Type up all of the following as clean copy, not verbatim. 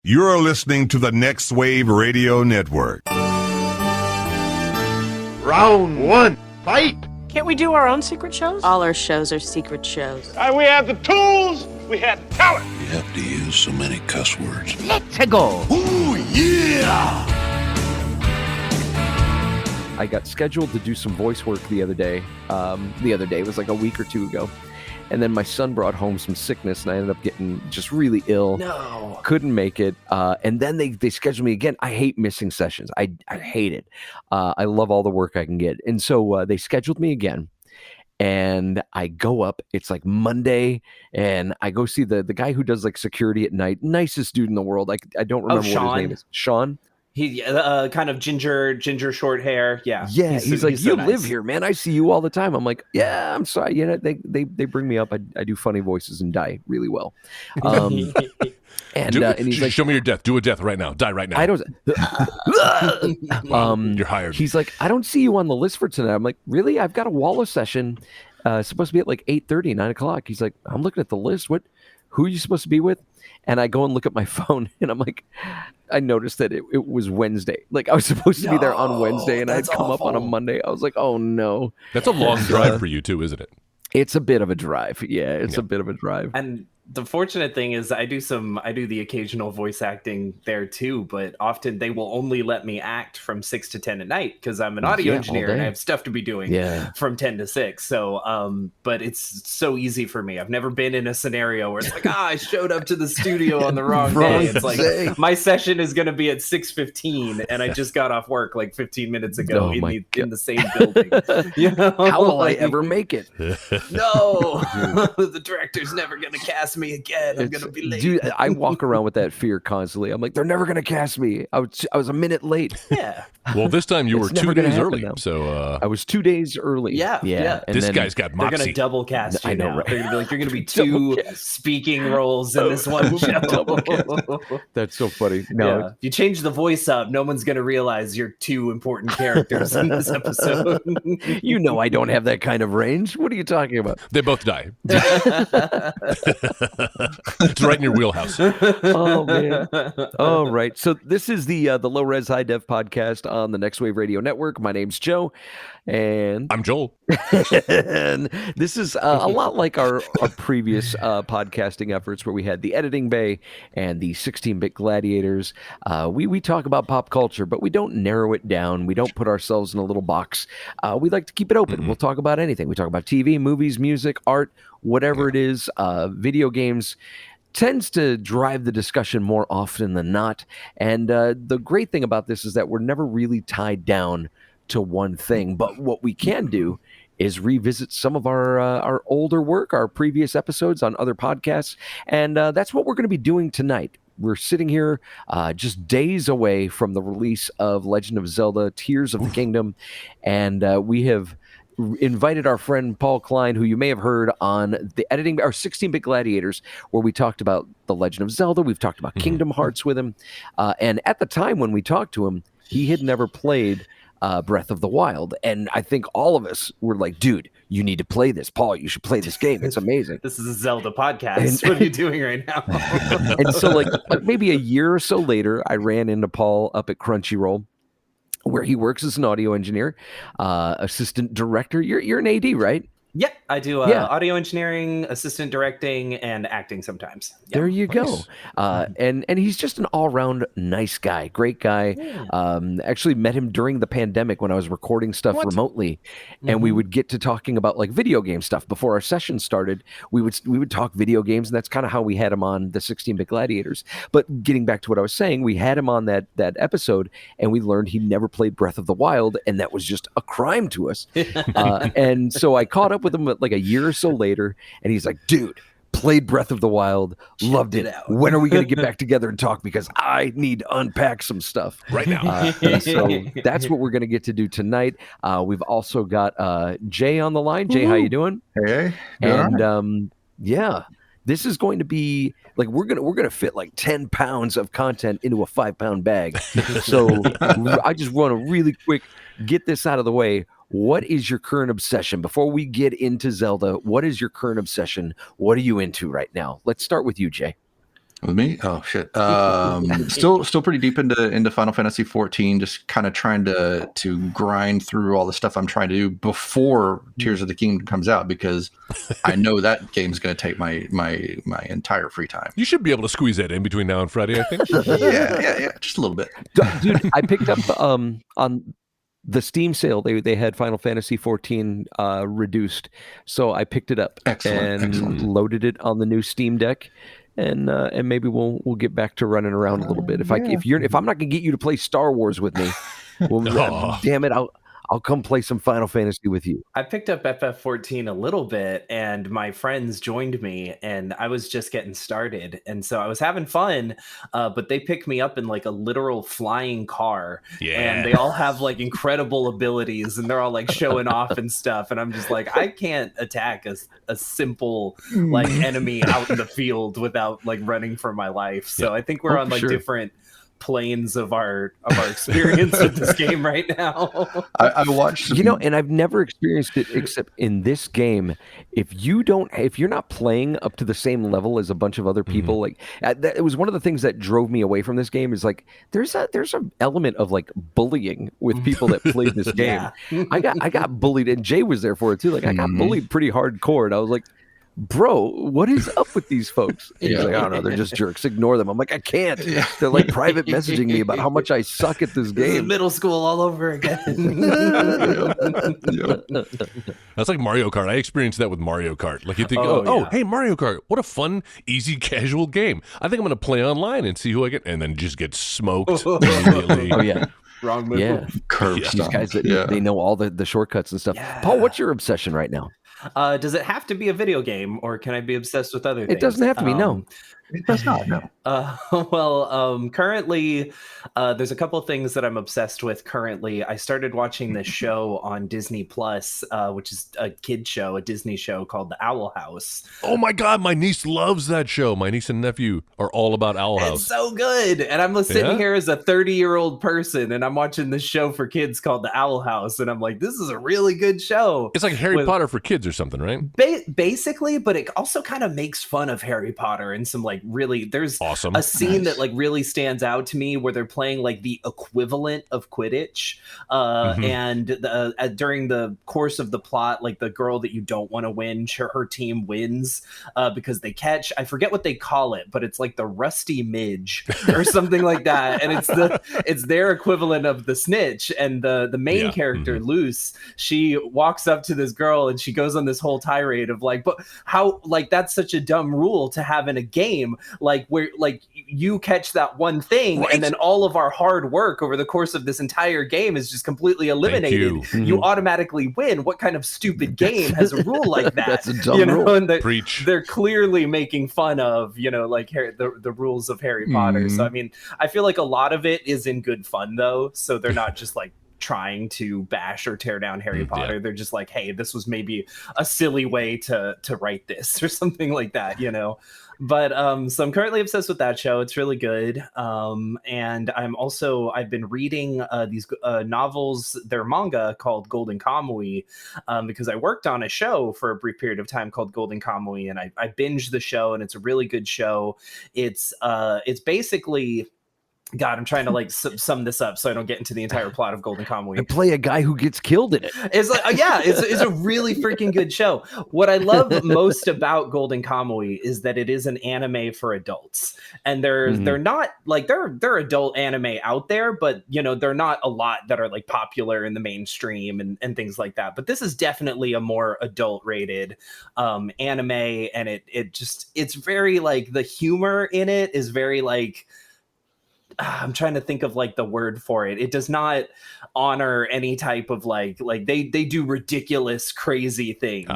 You're listening to the Next Wave Radio Network. Round one, fight! Can't we do our own secret shows? All our shows are secret shows. We have the tools, we have the talent. You have to use so many cuss words. Let's go! Ooh, yeah! I got scheduled to do some voice work the other day. It was like a week or two ago. And then my son brought home some sickness, and I ended up getting just really ill. No. Couldn't make it. And then they scheduled me again. I hate missing sessions. I hate it. I love all the work I can get. And so they scheduled me again. And I go up. It's like Monday, and I go see the guy who does like security at night. Nicest dude in the world. I don't remember what his name is. Sean? He kind of ginger short hair. Yeah. He's like, so you nice. live here, man. I see you all the time. I'm like, yeah, I'm sorry. You know, they bring me up. I do funny voices and die really well. And he's like, show me your death. Do a death right now. Die right now. I don't. You're hired. He's like, I don't see you on the list for tonight. I'm like, really? I've got a Walla session. Supposed to be at like 8:30, 9 o'clock. He's like, I'm looking at the list. Who are you supposed to be with? And I go and look at my phone, and I'm like, I noticed that it was Wednesday. Like I was supposed to be there on Wednesday, and I'd come up on a Monday. I was like, oh no. That's a long drive for you too, isn't it? It's a bit of a drive. Yeah, it's a bit of a drive. And the fortunate thing is I do the occasional voice acting there too, but often they will only let me act from 6 to 10 at night because I'm an audio engineer and I have stuff to be doing from 10 to 6. So, but it's so easy for me. I've never been in a scenario where it's like, I showed up to the studio on the wrong day. It's like my session is going to be at 6:15 and I just got off work like 15 minutes ago in the same building. You know? How will I ever make it? No, the director's never going to cast me again. I'm gonna be late. Dude, I walk around with that fear constantly. I'm like, they're never gonna cast me. I was a minute late. Yeah. Well, this time you were 2 days early. So I was 2 days early. Yeah. And this guy's got moxie. They're gonna double cast you. I know, now. right? They're gonna be like, you're gonna be 2 speaking roles in this one show. That's so funny. No, if you change the voice up, no one's gonna realize you're 2 important characters in this episode. You know, I don't have that kind of range. What are you talking about? They both die. It's right in your wheelhouse. Oh man! All right. So this is the LowRes HighDef podcast on the Next Wave Radio Network. My name's Joe, and I'm Joel. And this is a lot like our previous podcasting efforts, where we had the editing bay and the 16-bit gladiators. We talk about pop culture, but we don't narrow it down. We don't put ourselves in a little box. We like to keep it open. Mm-hmm. We'll talk about anything. We talk about TV, movies, music, art, whatever it is. Video games tends to drive the discussion more often than not. And the great thing about this is that we're never really tied down to one thing. But what we can do is revisit some of our older work, our previous episodes on other podcasts. And that's what we're going to be doing tonight. We're sitting here just days away from the release of Legend of Zelda, Tears of the Kingdom. And we have invited our friend Paul Cline, who you may have heard on the editing, our 16-bit gladiators, where we talked about the Legend of Zelda. We've talked about Kingdom Hearts with him. And at the time when we talked to him, he had never played Breath of the Wild. And I think all of us were like, dude, you need to play this. Paul, you should play this game. It's amazing. This is a Zelda podcast. What are you doing right now? And so like maybe a year or so later, I ran into Paul up at Crunchyroll, where he works as an audio engineer, assistant director. You're an AD, right? Yep, I do audio engineering, assistant directing, and acting sometimes. Yep. There you go. And he's just an all-around nice guy, great guy. Yeah. Actually met him during the pandemic when I was recording stuff remotely, and we would get to talking about like video game stuff before our session started. We would talk video games, and that's kind of how we had him on the 16-bit gladiators. But getting back to what I was saying, we had him on that episode, and we learned he never played Breath of the Wild, and that was just a crime to us. And so I caught up with him like a year or so later, and he's like, dude, played Breath of the Wild, loved it. When are we going to get back together and talk? Because I need to unpack some stuff right now. And so that's what we're going to get to do tonight. We've also got Jay on the line. Jay, how you doing? Hey. And this is going to be like we're gonna fit like 10 pounds of content into a 5-pound bag. So I just want to really quick get this out of the way. What is your current obsession? Before we get into Zelda, what is your current obsession? What are you into right now? Let's start with you, Jay. With me? Oh shit. Still pretty deep into Final Fantasy 14. Just kind of trying to grind through all the stuff I'm trying to do before Tears of the Kingdom comes out, because I know that game's going to take my entire free time. You should be able to squeeze that in between now and Friday, I think. yeah, just a little bit. Dude, I picked up on the Steam sale. They had Final Fantasy 14 reduced, so I picked it up and loaded it on the new Steam Deck. And maybe we'll get back to running around a little bit. If I'm not gonna get you to play Star Wars with me, well, damn it, I'll come play some Final Fantasy with you. I picked up FF14 a little bit, and my friends joined me, and I was just getting started, and so I was having fun. But they picked me up in like a literal flying car, and they all have like incredible abilities, and they're all like showing off and stuff. And I'm just like, I can't attack a simple like enemy out in the field without like running for my life. So I think we're on like different planes of our experience with this game right now. I watched, and I've never experienced it except in this game. If you're not playing up to the same level as a bunch of other people, like it was one of the things that drove me away from this game. Is like there's an element of like bullying with people that played this game. I got bullied, and Jay was there for it too. Like I got bullied pretty hardcore, and I was like, bro, what is up with these folks? And he's like, I don't know, they're just jerks. Ignore them. I'm like, I can't. They're like private messaging me about how much I suck at this game. Middle school all over again. That's like Mario Kart. I experienced that with Mario Kart. Like you think, hey, Mario Kart, what a fun, easy, casual game. I think I'm going to play online and see who I get, and then just get smoked immediately. Oh yeah. Wrong move. Yeah. Curve These guys that they know all the shortcuts and stuff. Yeah. Paul, what's your obsession right now? Does it have to be a video game, or can I be obsessed with other things? It doesn't have to be, no. It does not, no. Currently, there's a couple things that I'm obsessed with currently. I started watching this show on Disney Plus, which is a kid show, a Disney show called The Owl House. Oh my God, my niece loves that show. My niece and nephew are all about Owl House. It's so good. And I'm sitting here as a 30-year-old person, and I'm watching this show for kids called The Owl House, and I'm like, this is a really good show. It's like Harry Potter for kids or something, right? Basically, but it also kind of makes fun of Harry Potter and some like really, there's a scene that like really stands out to me where they're playing like the equivalent of Quidditch, and during the course of the plot, like the girl that you don't want to win, her team wins because they catch, I forget what they call it, but it's like the rusty midge or something like that, and it's their equivalent of the snitch. And the main character, Luce, she walks up to this girl and she goes on this whole tirade of like, but how, like, that's such a dumb rule to have in a game, like where like you catch that one thing and then all of our hard work over the course of this entire game is just completely eliminated. You automatically win. What kind of stupid game has a rule like that? That's a dumb rule. And Preach. They're clearly making fun of, like the rules of Harry Potter. So I mean, I feel like a lot of it is in good fun though. So they're not just like trying to bash or tear down Harry Potter. They're just like, hey, this was maybe a silly way to write this or something like that, But so I'm currently obsessed with that show. It's really good. And I've been reading these novels, they're manga called Golden Kamuy, because I worked on a show for a brief period of time called Golden Kamuy, and I binged the show, and it's a really good show. It's basically, God, I'm trying to like sum this up so I don't get into the entire plot of Golden Kamuy. And play a guy who gets killed in it. It's like, it's a really freaking good show. What I love most about Golden Kamuy is that it is an anime for adults, and they're not like they're adult anime out there, but they're not a lot that are like popular in the mainstream and things like that. But this is definitely a more adult rated anime, and it's very like the humor in it is very like, I'm trying to think of like the word for it. It does not honor any type of like they do ridiculous, crazy things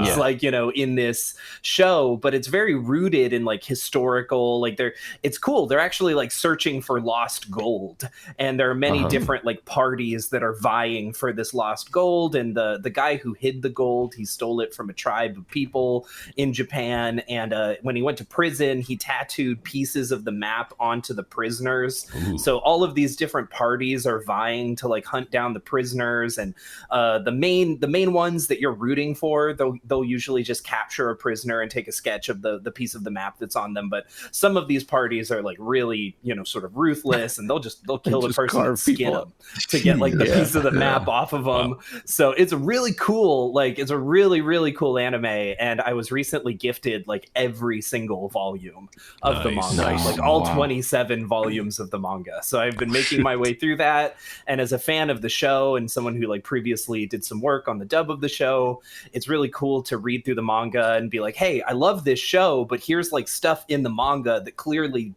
in this show, but it's very rooted in like historical, like it's cool. They're actually like searching for lost gold, and there are many different like parties that are vying for this lost gold. And the guy who hid the gold, he stole it from a tribe of people in Japan. And when he went to prison, he tattooed pieces of the map onto the prisoners. So all of these different parties are vying to like hunt down the prisoners, and the main ones that you're rooting for, they'll usually just capture a prisoner and take a sketch of the piece of the map that's on them. But some of these parties are like really, sort of ruthless, and they'll kill the person and skin them to get like the piece of the map off of them. Wow. So it's a really cool, it's a really, really cool anime. And I was recently gifted like every single volume of the manga, like all 27 volumes of the manga. So I've been making my way through that. And as a fan of the show and someone who like previously did some work on the dub of the show, it's really cool to read through the manga and be like, hey, I love this show, but here's like stuff in the manga that clearly,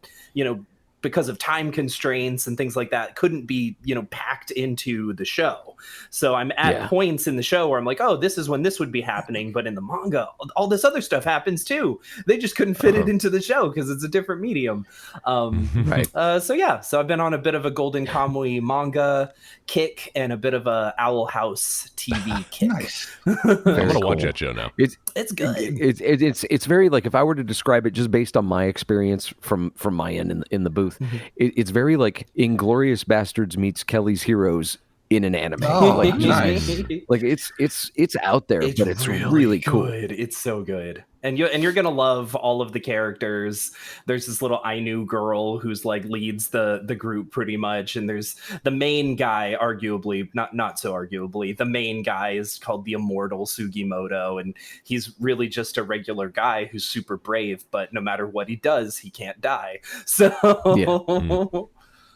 because of time constraints and things like that, couldn't be, packed into the show. So I'm at points in the show where I'm like, oh, this is when this would be happening. But in the manga, all this other stuff happens too. They just couldn't fit it into the show because it's a different medium. Right. So I've been on a bit of a Golden Kamui manga kick and a bit of a Owl House TV kick. Nice. I'm gonna watch that show now. It's good. It's very like, if I were to describe it just based on my experience from my end in the booth, it's very like Inglourious Bastards meets Kelly's Heroes in an anime. Nice. Like it's out there, but it's really cool. It's so good. And you're gonna love all of the characters. There's this little Ainu girl who's like leads the group pretty much, and there's the main guy, arguably not so arguably, the main guy is called the Immortal Sugimoto, and he's really just a regular guy who's super brave, but no matter what he does, he can't die. So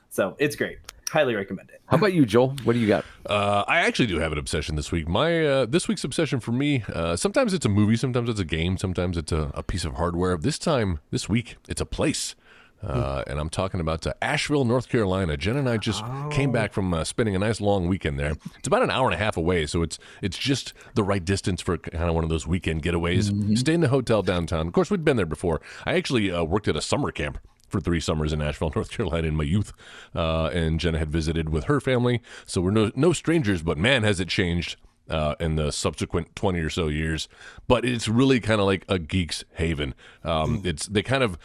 so it's great. Highly recommend it. How about you, Joel? What do you got? I actually do have an obsession this week. My this week's obsession for me, sometimes it's a movie, sometimes it's a game, sometimes it's a piece of hardware. This week, it's a place. And I'm talking about Asheville, North Carolina. Jen and I just came back from spending a nice long weekend there. It's about an hour and a half away, so it's just the right distance for kind of one of those weekend getaways. Stay in the hotel downtown. Of course, we'd been there before. I actually worked at a summer camp for 3 summers in Asheville, North Carolina in my youth. And Jenna had visited with her family. So we're no strangers, but man, has it changed in the subsequent 20 or so years. But it's really kind of like a geek's haven. They kind of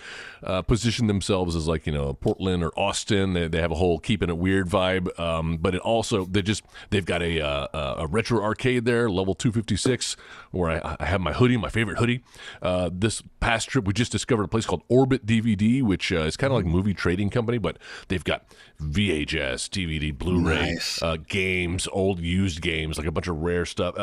position themselves as like, Portland or Austin. They have a whole keeping it weird vibe. But it also, they've got a retro arcade there, level 256, where I have my hoodie, my favorite hoodie. This past trip, we just discovered a place called Orbit DVD, which is kind of like a movie trading company, but they've got VHS, DVD, Blu-ray, games, old used games, like a bunch of rare stuff,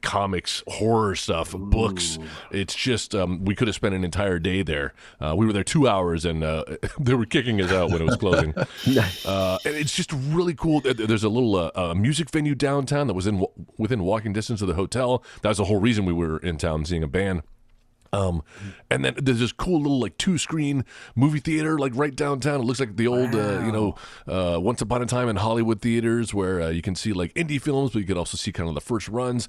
comics, horror stuff, books. It's just, we could have spent an entire day there. We were there 2 hours, and they were kicking us out when it was closing. And it's just really cool. There's a little music venue downtown that was within walking distance of the hotel. That was the whole reason we were in town seeing a band. And then there's this cool little like 2-screen movie theater like right downtown. It looks like the old Once Upon a Time in Hollywood theaters where you can see like indie films, but you could also see kind of the first runs.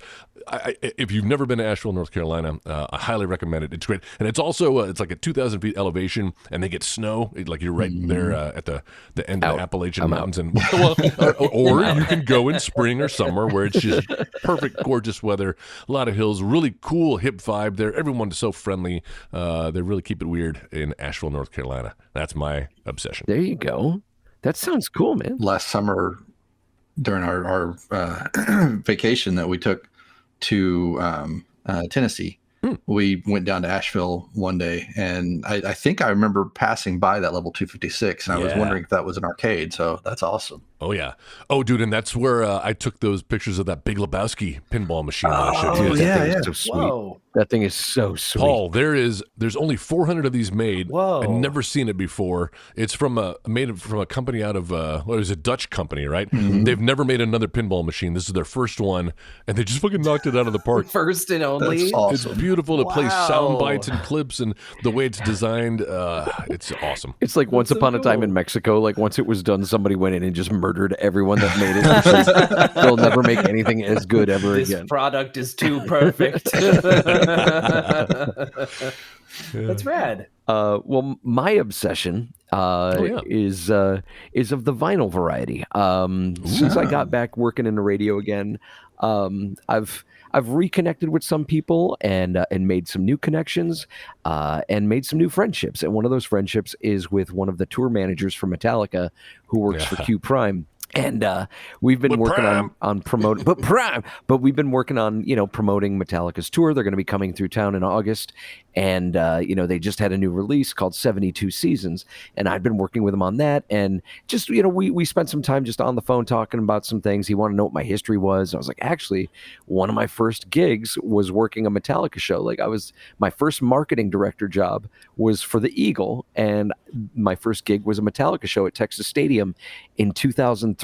If you've never been to Asheville, North Carolina, I highly recommend it. It's great, and it's also it's like a 2,000 feet elevation, and they get snow. Like you're right there at the end of the Appalachian Mountains, and or you can go in spring or summer where it's just perfect, gorgeous weather, a lot of hills, really cool hip vibe there. Everyone is so friendly. They really keep it weird in Asheville, North Carolina. That's my obsession. There you go. That sounds cool, man. Last summer, during our vacation that we took to Tennessee, we went down to Asheville one day, and I think I remember passing by that level 256, and I was wondering if that was an arcade. So that's awesome. Oh, yeah. Oh, dude, and that's where I took those pictures of that Big Lebowski pinball machine that I showed you. That thing is so sweet. Whoa. That thing is so sweet. Paul, there's only 400 of these made. Whoa. I've never seen it before. It's made from a company out of, it was a Dutch company, right? Mm-hmm. They've never made another pinball machine. This is their first one, and they just fucking knocked it out of the park. First and only. That's awesome. It's beautiful to play sound bites and clips, and the way it's designed, it's awesome. It's like Once Upon a Time in Mexico. Like once it was done, somebody went in and just murdered everyone that made it. They'll never make anything as good ever again. This product is too perfect. That's rad. Well, my obsession is of the vinyl variety. Since I got back working in the radio again, I've reconnected with some people and made some new connections and made some new friendships. And one of those friendships is with one of the tour managers for Metallica who works for Q Prime. And we've been working on promoting, but we've been working on, promoting Metallica's tour. They're going to be coming through town in August. And, they just had a new release called 72 Seasons. And I've been working with him on that. And just, we spent some time just on the phone talking about some things. He wanted to know what my history was. I was like, actually, one of my first gigs was working a Metallica show. Like my first marketing director job was for the Eagle. And my first gig was a Metallica show at Texas Stadium in 2003.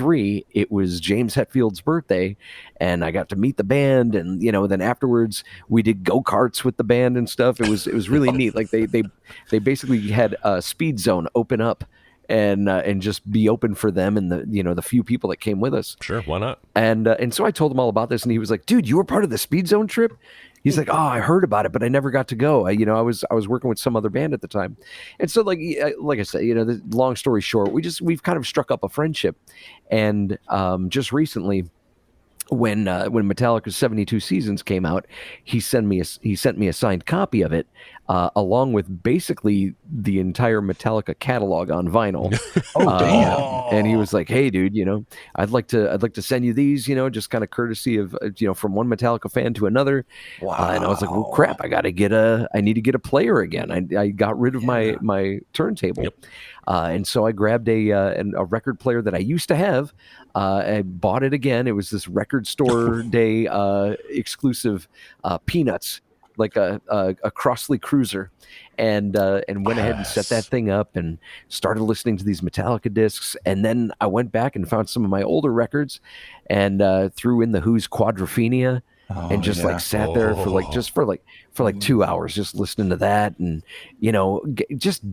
It was James Hetfield's birthday, and I got to meet the band. And then afterwards we did go-karts with the band and stuff. It was really neat. Like they basically had a Speed Zone open up and just be open for them and the few people that came with us. Sure, why not? And so I told him all about this, and he was like, "Dude, you were part of the Speed Zone trip?" He's like, "Oh, I heard about it, but I never got to go. I was working with some other band at the time." And so like I said, the long story short, we've kind of struck up a friendship. And just recently, when Metallica's 72 Seasons came out, he sent me a signed copy of it, along with basically the entire Metallica catalog on vinyl. Damn! And he was like, "Hey, dude, I'd like to send you these, just kind of courtesy of from one Metallica fan to another." Wow! And I was like, "Well, crap! I need to get a player again. I got rid of my turntable." Yep. And so I grabbed a record player that I used to have. I bought it again. It was this record store day exclusive Peanuts, like a Crossley Cruiser, and went ahead and set that thing up and started listening to these Metallica discs. And then I went back and found some of my older records and threw in the Who's Quadrophenia. And just sat there for 2 hours, just listening to that, and just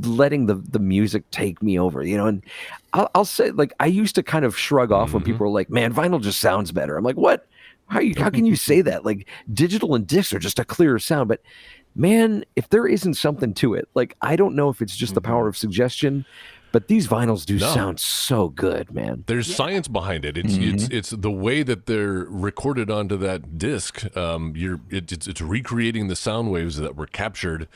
letting the music take me over, And I'll say, like, I used to kind of shrug off when people were like, "Man, vinyl just sounds better." I'm like, "What? How can you say that? Like, digital and discs are just a clearer sound." But man, if there isn't something to it, like, I don't know if it's just the power of suggestion. But these vinyls do sound so good, man. There's science behind it. It's the way that they're recorded onto that disc. It's recreating the sound waves that were captured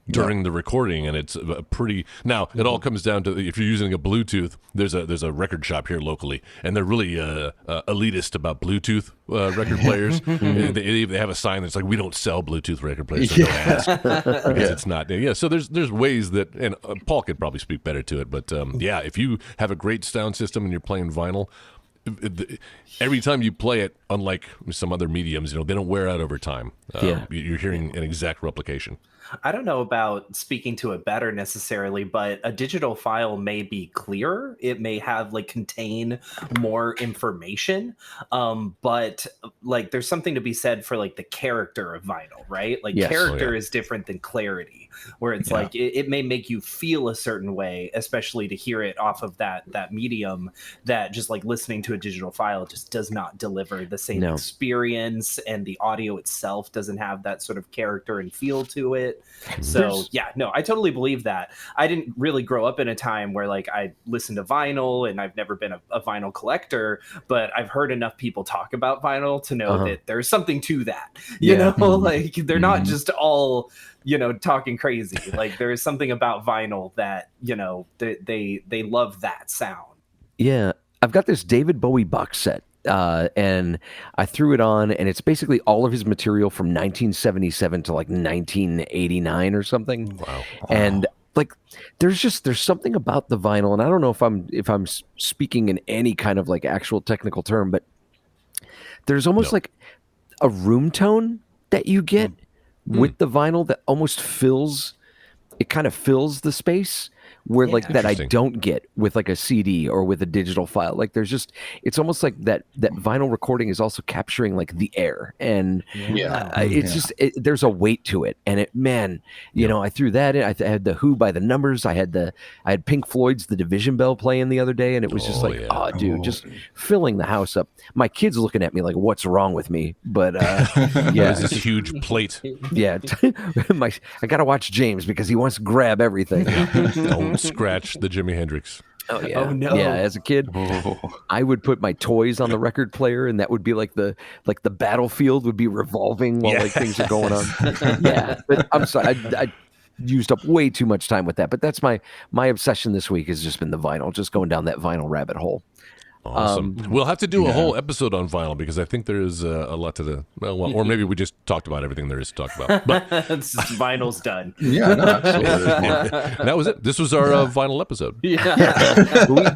during the recording, and it's pretty. Now it all comes down to if you're using a Bluetooth. There's a record shop here locally, and they're really elitist about Bluetooth record players. They have a sign that's like, "We don't sell Bluetooth record players, so don't ask," because it's not. Yeah, so there's ways that, and Paul could probably speak better to it, but if you have a great sound system and you're playing vinyl, every time you play it, unlike some other mediums, they don't wear out over time. You're hearing an exact replication. I don't know about speaking to it better necessarily, but a digital file may be clearer. It may have contain more information. But there's something to be said for the character of vinyl, right? Character is different than clarity, where it's it may make you feel a certain way, especially to hear it off of that medium, that just listening to a digital file just does not deliver the same experience, and the audio itself doesn't have that sort of character and feel to it. So I totally believe that. I didn't really grow up in a time where I listened to vinyl, and I've never been a vinyl collector, but I've heard enough people talk about vinyl to know that there's something to that. You know, they're not just all talking crazy. There is something about vinyl that they love that sound. Yeah, I've got this David Bowie box set. And I threw it on, and it's basically all of his material from 1977 to 1989 or something. Wow. And there's something about the vinyl, and I don't know if I'm speaking in any kind of actual technical term, but there's almost a room tone that you get with the vinyl that almost fills the space, where that I don't get with a CD or with a digital file. It's almost like that vinyl recording is also capturing the air, and it's just there's a weight to it. And I threw that in. I had the Who by the Numbers. I had Pink Floyd's The Division Bell playing the other day, and it was just just filling the house up. My kid's looking at me like, "What's wrong with me?" But there's this huge plate. Yeah, I gotta watch James because he wants to grab everything. Don't scratch the Jimi Hendrix. Oh yeah. Oh no. Yeah, as a kid, I would put my toys on the record player, and that would be like the battlefield would be revolving while like things are going on. Yeah, but I'm sorry, I used up way too much time with that. But that's my obsession this week has just been the vinyl, just going down that vinyl rabbit hole. Awesome. We'll have to do a whole episode on vinyl because I think there is a lot to the or maybe we just talked about everything there is to talk about. But Vinyl's done. Yeah, no, absolutely. that was it. This was our vinyl episode.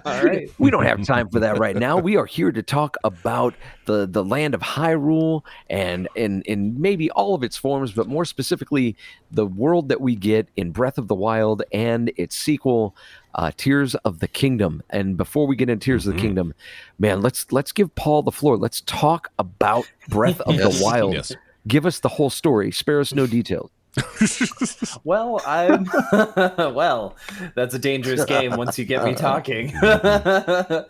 All right. We don't have time for that right now. We are here to talk about the land of Hyrule and in maybe all of its forms, but more specifically the world that we get in Breath of the Wild and its sequel, Tears of the Kingdom. And before we get into Tears of the Kingdom, man, let's give Paul the floor. Let's talk about Breath of the Wild. Yes. Give us the whole story. Spare us no details. Well, well, that's a dangerous game once you get me talking. But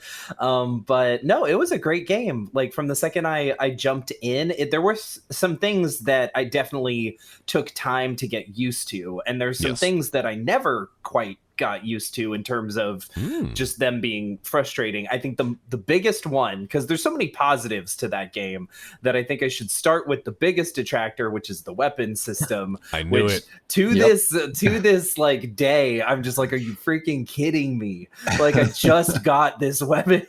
no, it was a great game. Like from the second I jumped in, there were some things that I definitely took time to get used to, and there's some things that I never quite got used to in terms of just them being frustrating. I think the biggest one, because there's so many positives to that game, that I think I should start with the biggest detractor, which is the weapon system. I knew which, it. To this like day, I'm just like, are you freaking kidding me? Like I just got this weapon,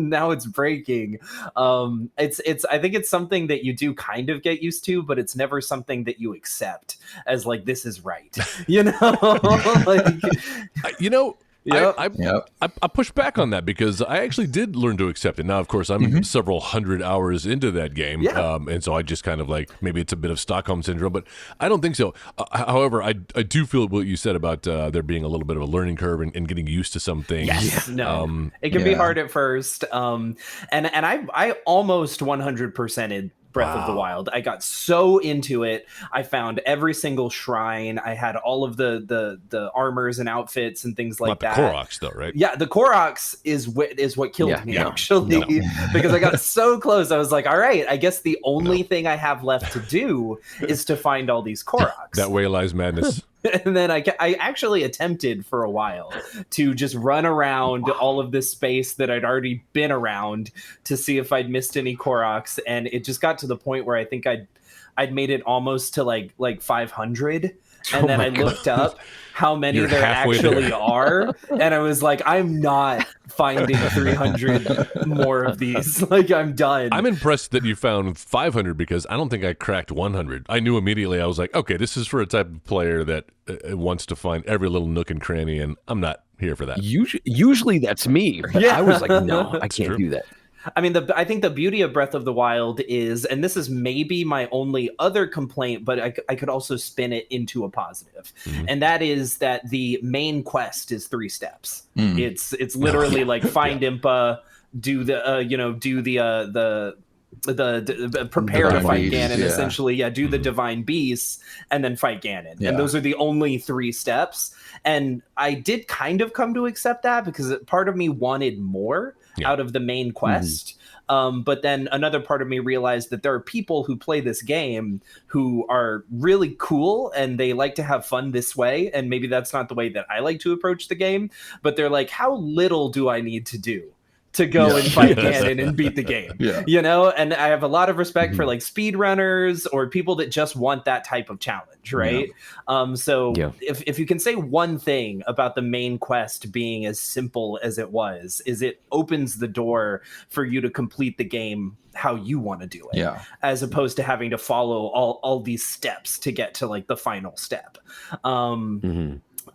now it's breaking. It's I think it's something that you do kind of get used to, but it's never something that you accept as like this is right. You know, like. I push back on that because I actually did learn to accept it. Now, of course, I'm several hundred hours into that game, and so I just kind of like maybe it's a bit of Stockholm syndrome, but I don't think so. However, I do feel what you said about there being a little bit of a learning curve and getting used to some things. Yes, no, it can be hard at first, and I almost 100%ed Breath of the Wild. I got so into it. I found every single shrine. I had all of the armors and outfits and things like that. The Koroks, though, right? Yeah, the Koroks is what killed me actually, because I got so close. I was like, all right, I guess the only thing I have left to do is to find all these Koroks. That way lies madness. And then I actually attempted for a while to just run around all of this space that I'd already been around to see if I'd missed any Koroks, and it just got to the point where I think I'd made it almost to like 500, and then I looked up how many there actually are, and I was like, I'm not finding 300 more of these. Like, I'm done. I'm impressed that you found 500 because I don't think I cracked 100. I knew immediately. I was like, okay, this is for a type of player that wants to find every little nook and cranny, and I'm not here for that. Usually that's me, but I was like, no, I can't do that. I mean, I think the beauty of Breath of the Wild is, and this is maybe my only other complaint, but I could also spin it into a positive, and that is that the main quest is 3 steps. It's literally like find Impa, do the prepare to fight Ganon, essentially, do the divine beasts, and then fight Ganon. And those are the only 3 steps. And I did kind of come to accept that because part of me wanted more out of the main quest. But then another part of me realized that there are people who play this game who are really cool and they like to have fun this way. And maybe that's not the way that I like to approach the game, but they're like, how little do I need to do to go and fight Ganon and beat the game? You know, and I have a lot of respect for like speedrunners or people that just want that type of challenge, right? If you can say one thing about the main quest being as simple as it was, is it opens the door for you to complete the game how you want to do it, as opposed to having to follow all these steps to get to like the final step.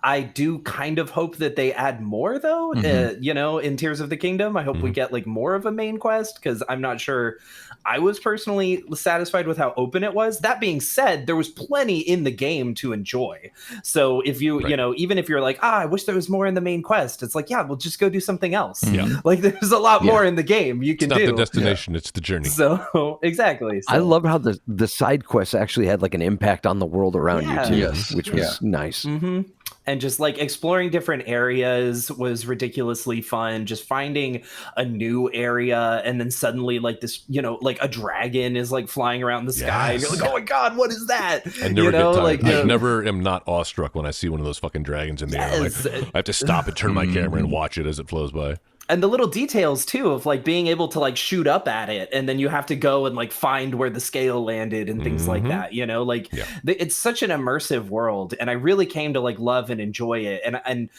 I do kind of hope that they add more, though, in Tears of the Kingdom. I hope we get like more of a main quest, because I'm not sure I was personally satisfied with how open it was. That being said, there was plenty in the game to enjoy. So if you, even if you're like, I wish there was more in the main quest, it's like, well, just go do something else. Like there's a lot more in the game you can do. It's not the destination, it's the journey. So exactly. So, I love how the side quests actually had like an impact on the world around you too, which was nice. And just like exploring different areas was ridiculously fun. Just finding a new area and then suddenly like this, like a dragon is like flying around the sky. And you're like, oh my God, what is that? I never get tired. I never am not awestruck when I see one of those fucking dragons in the air. Like, I have to stop and turn my camera and watch it as it flows by. And the little details too of like being able to like shoot up at it, and then you have to go and like find where the scale landed and things like that, it's such an immersive world, and I really came to like love and enjoy it. And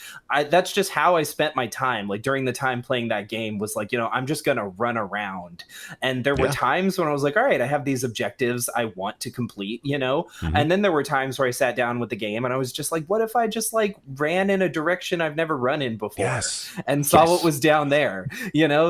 that's just how I spent my time. Like during the time playing that game was like, I'm just gonna run around. And there were times when I was like, all right, I have these objectives I want to complete, and then there were times where I sat down with the game and I was just like, what if I just like ran in a direction I've never run in before and saw what was down there,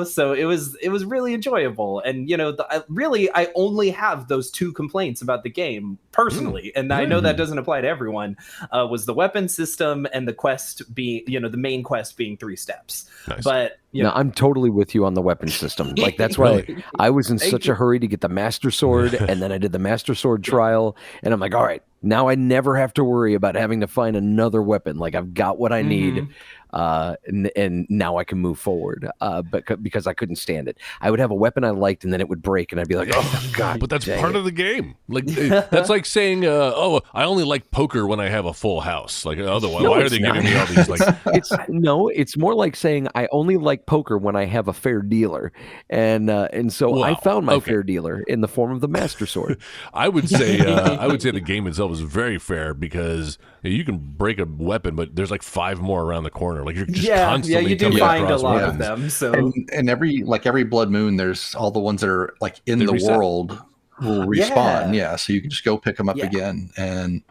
so it was really enjoyable. And I only have those two complaints about the game personally, and I know that doesn't apply to everyone, was the weapon system and the quest being the main quest being 3 steps. Nice. But I'm totally with you on the weapon system. Like that's why I was in such a hurry to get the Master Sword, and then I did the Master Sword trial, and I'm like, all right, now I never have to worry about having to find another weapon. Like I've got what I need. And now I can move forward, but because I couldn't stand it. I would have a weapon I liked, and then it would break, and I'd be like, "Oh God!" But that's part of the game. Like that's like saying, "Oh, I only like poker when I have a full house." Like otherwise, why are they giving me all these? Like, it's more like saying I only like poker when I have a fair dealer, and so I found my fair dealer in the form of the Master Sword. I would say the game itself is very fair because you can break a weapon, but there's like 5 more around the corner. Like you're just constantly you do find a lot of them. So and every blood moon, there's all the ones that are like in the world will respawn. So you can just go pick them up again. And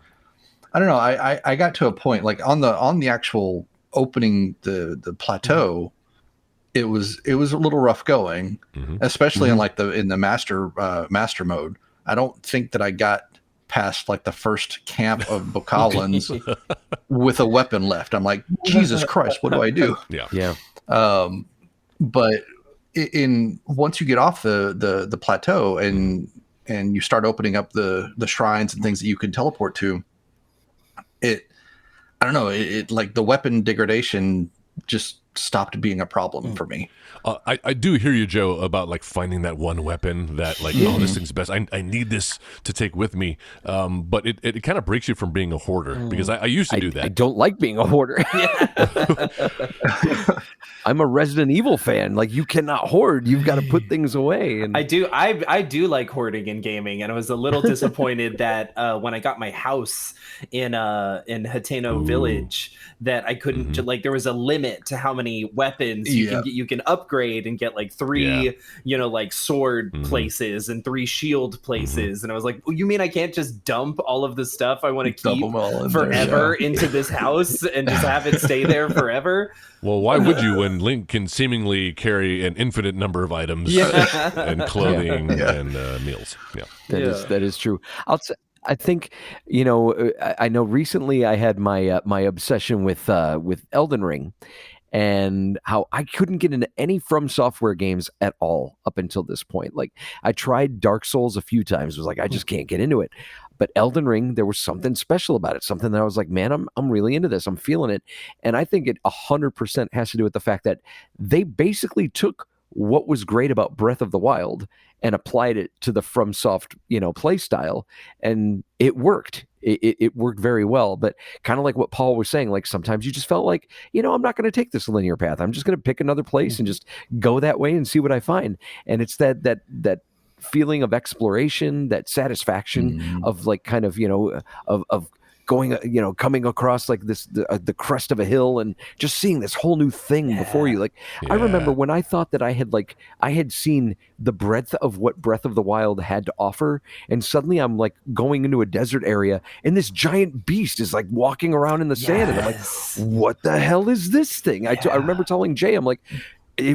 I don't know. I got to a point like on the actual opening the plateau. It was a little rough going, especially in the master mode. I don't think that I got past like the first camp of Bokalans with a weapon left. I'm like, Jesus Christ, what do I do? But once you get off the plateau and you start opening up the shrines and things that you can teleport to, I don't know, it like the weapon degradation just stopped being a problem for me. I do hear you, Joe, about like finding that one weapon that like, oh, this thing's best. I need this to take with me. But it kind of breaks you from being a hoarder because I used to do that. I don't like being a hoarder. I'm a Resident Evil fan. Like you cannot hoard. You've got to put things away. And I do like hoarding in gaming, and I was a little disappointed that when I got my house in Hateno Village, that I couldn't like there was a limit to how many weapons you can upgrade and get like 3 like sword places and 3 shield places, and I was like, well, you mean I can't just dump all of the stuff I want to keep forever into this house and just have it stay there forever? Well, why would you when Link can seemingly carry an infinite number of items and clothing and meals? That is true. I think, I know recently I had my obsession with Elden Ring, and how I couldn't get into any From Software games at all up until this point. Like I tried Dark Souls a few times, was like, I just can't get into it. But Elden Ring, there was something special about it, something that I was like, man, I'm really into this. I'm feeling it. And I think it 100% has to do with the fact that they basically took what was great about Breath of the Wild and applied it to the FromSoft, play style, and it worked. It worked very well. But kind of like what Paul was saying, like sometimes you just felt like, I'm not going to take this linear path. I'm just going to pick another place and just go that way and see what I find. And it's that feeling of exploration, that satisfaction of like kind of, of going, coming across like this, the crest of a hill and just seeing this whole new thing before you. Like, I remember when I thought that I had seen the breadth of what Breath of the Wild had to offer, and suddenly I'm like going into a desert area and this giant beast is like walking around in the sand, and I'm like, what the hell is this thing? I remember telling Jay, I'm like,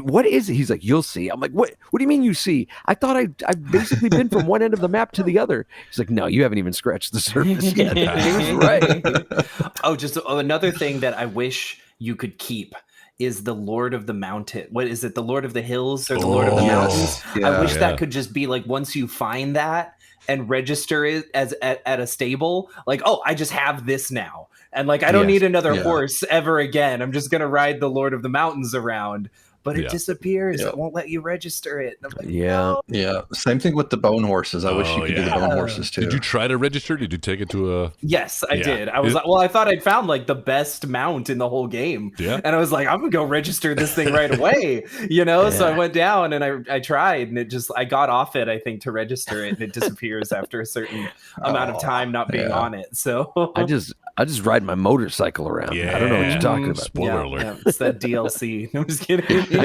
what is it? He's like, you'll see. I'm like, what do you mean you see? I thought I've basically been from one end of the map to the other. He's like, no, you haven't even scratched the surface yet. He was right. Just another thing that I wish you could keep is the Lord of the Mountain. What is it? The Lord of the Hills or the Lord of the Mountains? I wish that could just be like, once you find that and register it as at a stable, like, oh, I just have this now. And like, I don't need another horse ever again. I'm just going to ride the Lord of the Mountains around. But it disappears. It won't let you register it. And I'm like, no. Yeah. Same thing with the bone horses. I wish you could do the bone horses too. Did you try to register? Did you take it to a? Yes, I did. I was like, well, I thought I'd found like the best mount in the whole game. Yeah. And I was like, I'm gonna go register this thing right away. So I went down and I tried, and I got off it, I think, to register it, and it disappears after a certain amount of time not being on it. So I just ride my motorcycle around. I don't know what you're talking about. Spoiler alert. Yeah, it's that DLC. I'm just kidding.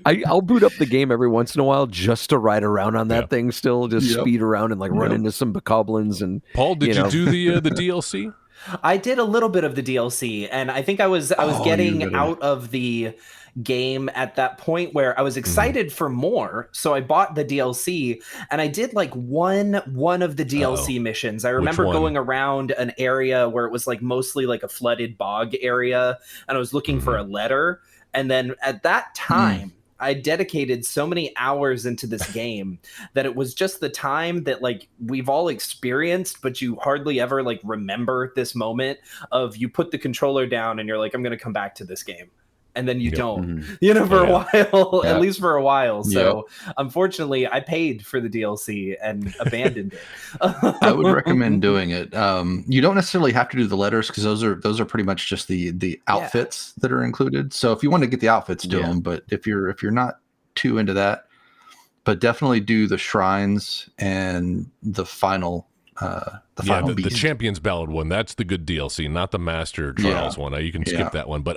I'll boot up the game every once in a while just to ride around on that thing still, just speed around and like run into some bokoblins. And Paul, did you do the DLC? I did a little bit of the DLC, and I think I was getting out of the game at that point where I was excited for more, so I bought the DLC, and I did like one of the DLC missions. I remember going around an area where it was like mostly like a flooded bog area, and I was looking for a letter, and then at that time I dedicated so many hours into this game that it was just the time that like we've all experienced, but you hardly ever like remember this moment of you put the controller down and you're like, I'm going to come back to this game. And then you don't, for a while, at least for a while. So unfortunately, I paid for the DLC and abandoned it. I would recommend doing it. You don't necessarily have to do the letters, because those are pretty much just the outfits that are included. So if you want to get the outfits, do them. But if you're not too into that, but definitely do the shrines and the final. The Champions Ballad one, that's the good DLC, not the Master Trials one. You can skip that one, but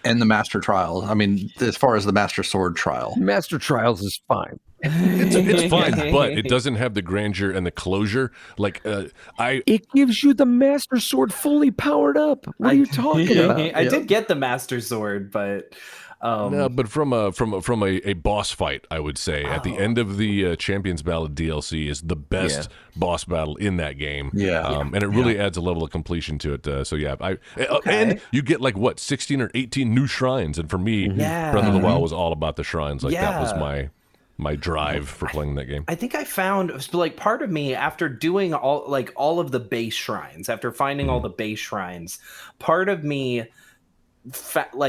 and the Master Trials. I mean, as far as the Master Sword trial, Master Trials is fine. It's fine, but it doesn't have the grandeur and the closure. Like it gives you the Master Sword fully powered up. What are you talking about? I did get the Master Sword, but. No, but from a boss fight, I would say at the end of the Champions Ballad DLC is the best boss battle in that game. And it really adds a level of completion to it. And you get like 16 or 18 new shrines, and for me, Breath of the Wild was all about the shrines. Like that was my drive for playing that game. I think I found like part of me after doing all of the base shrines, after finding all the base shrines, part of me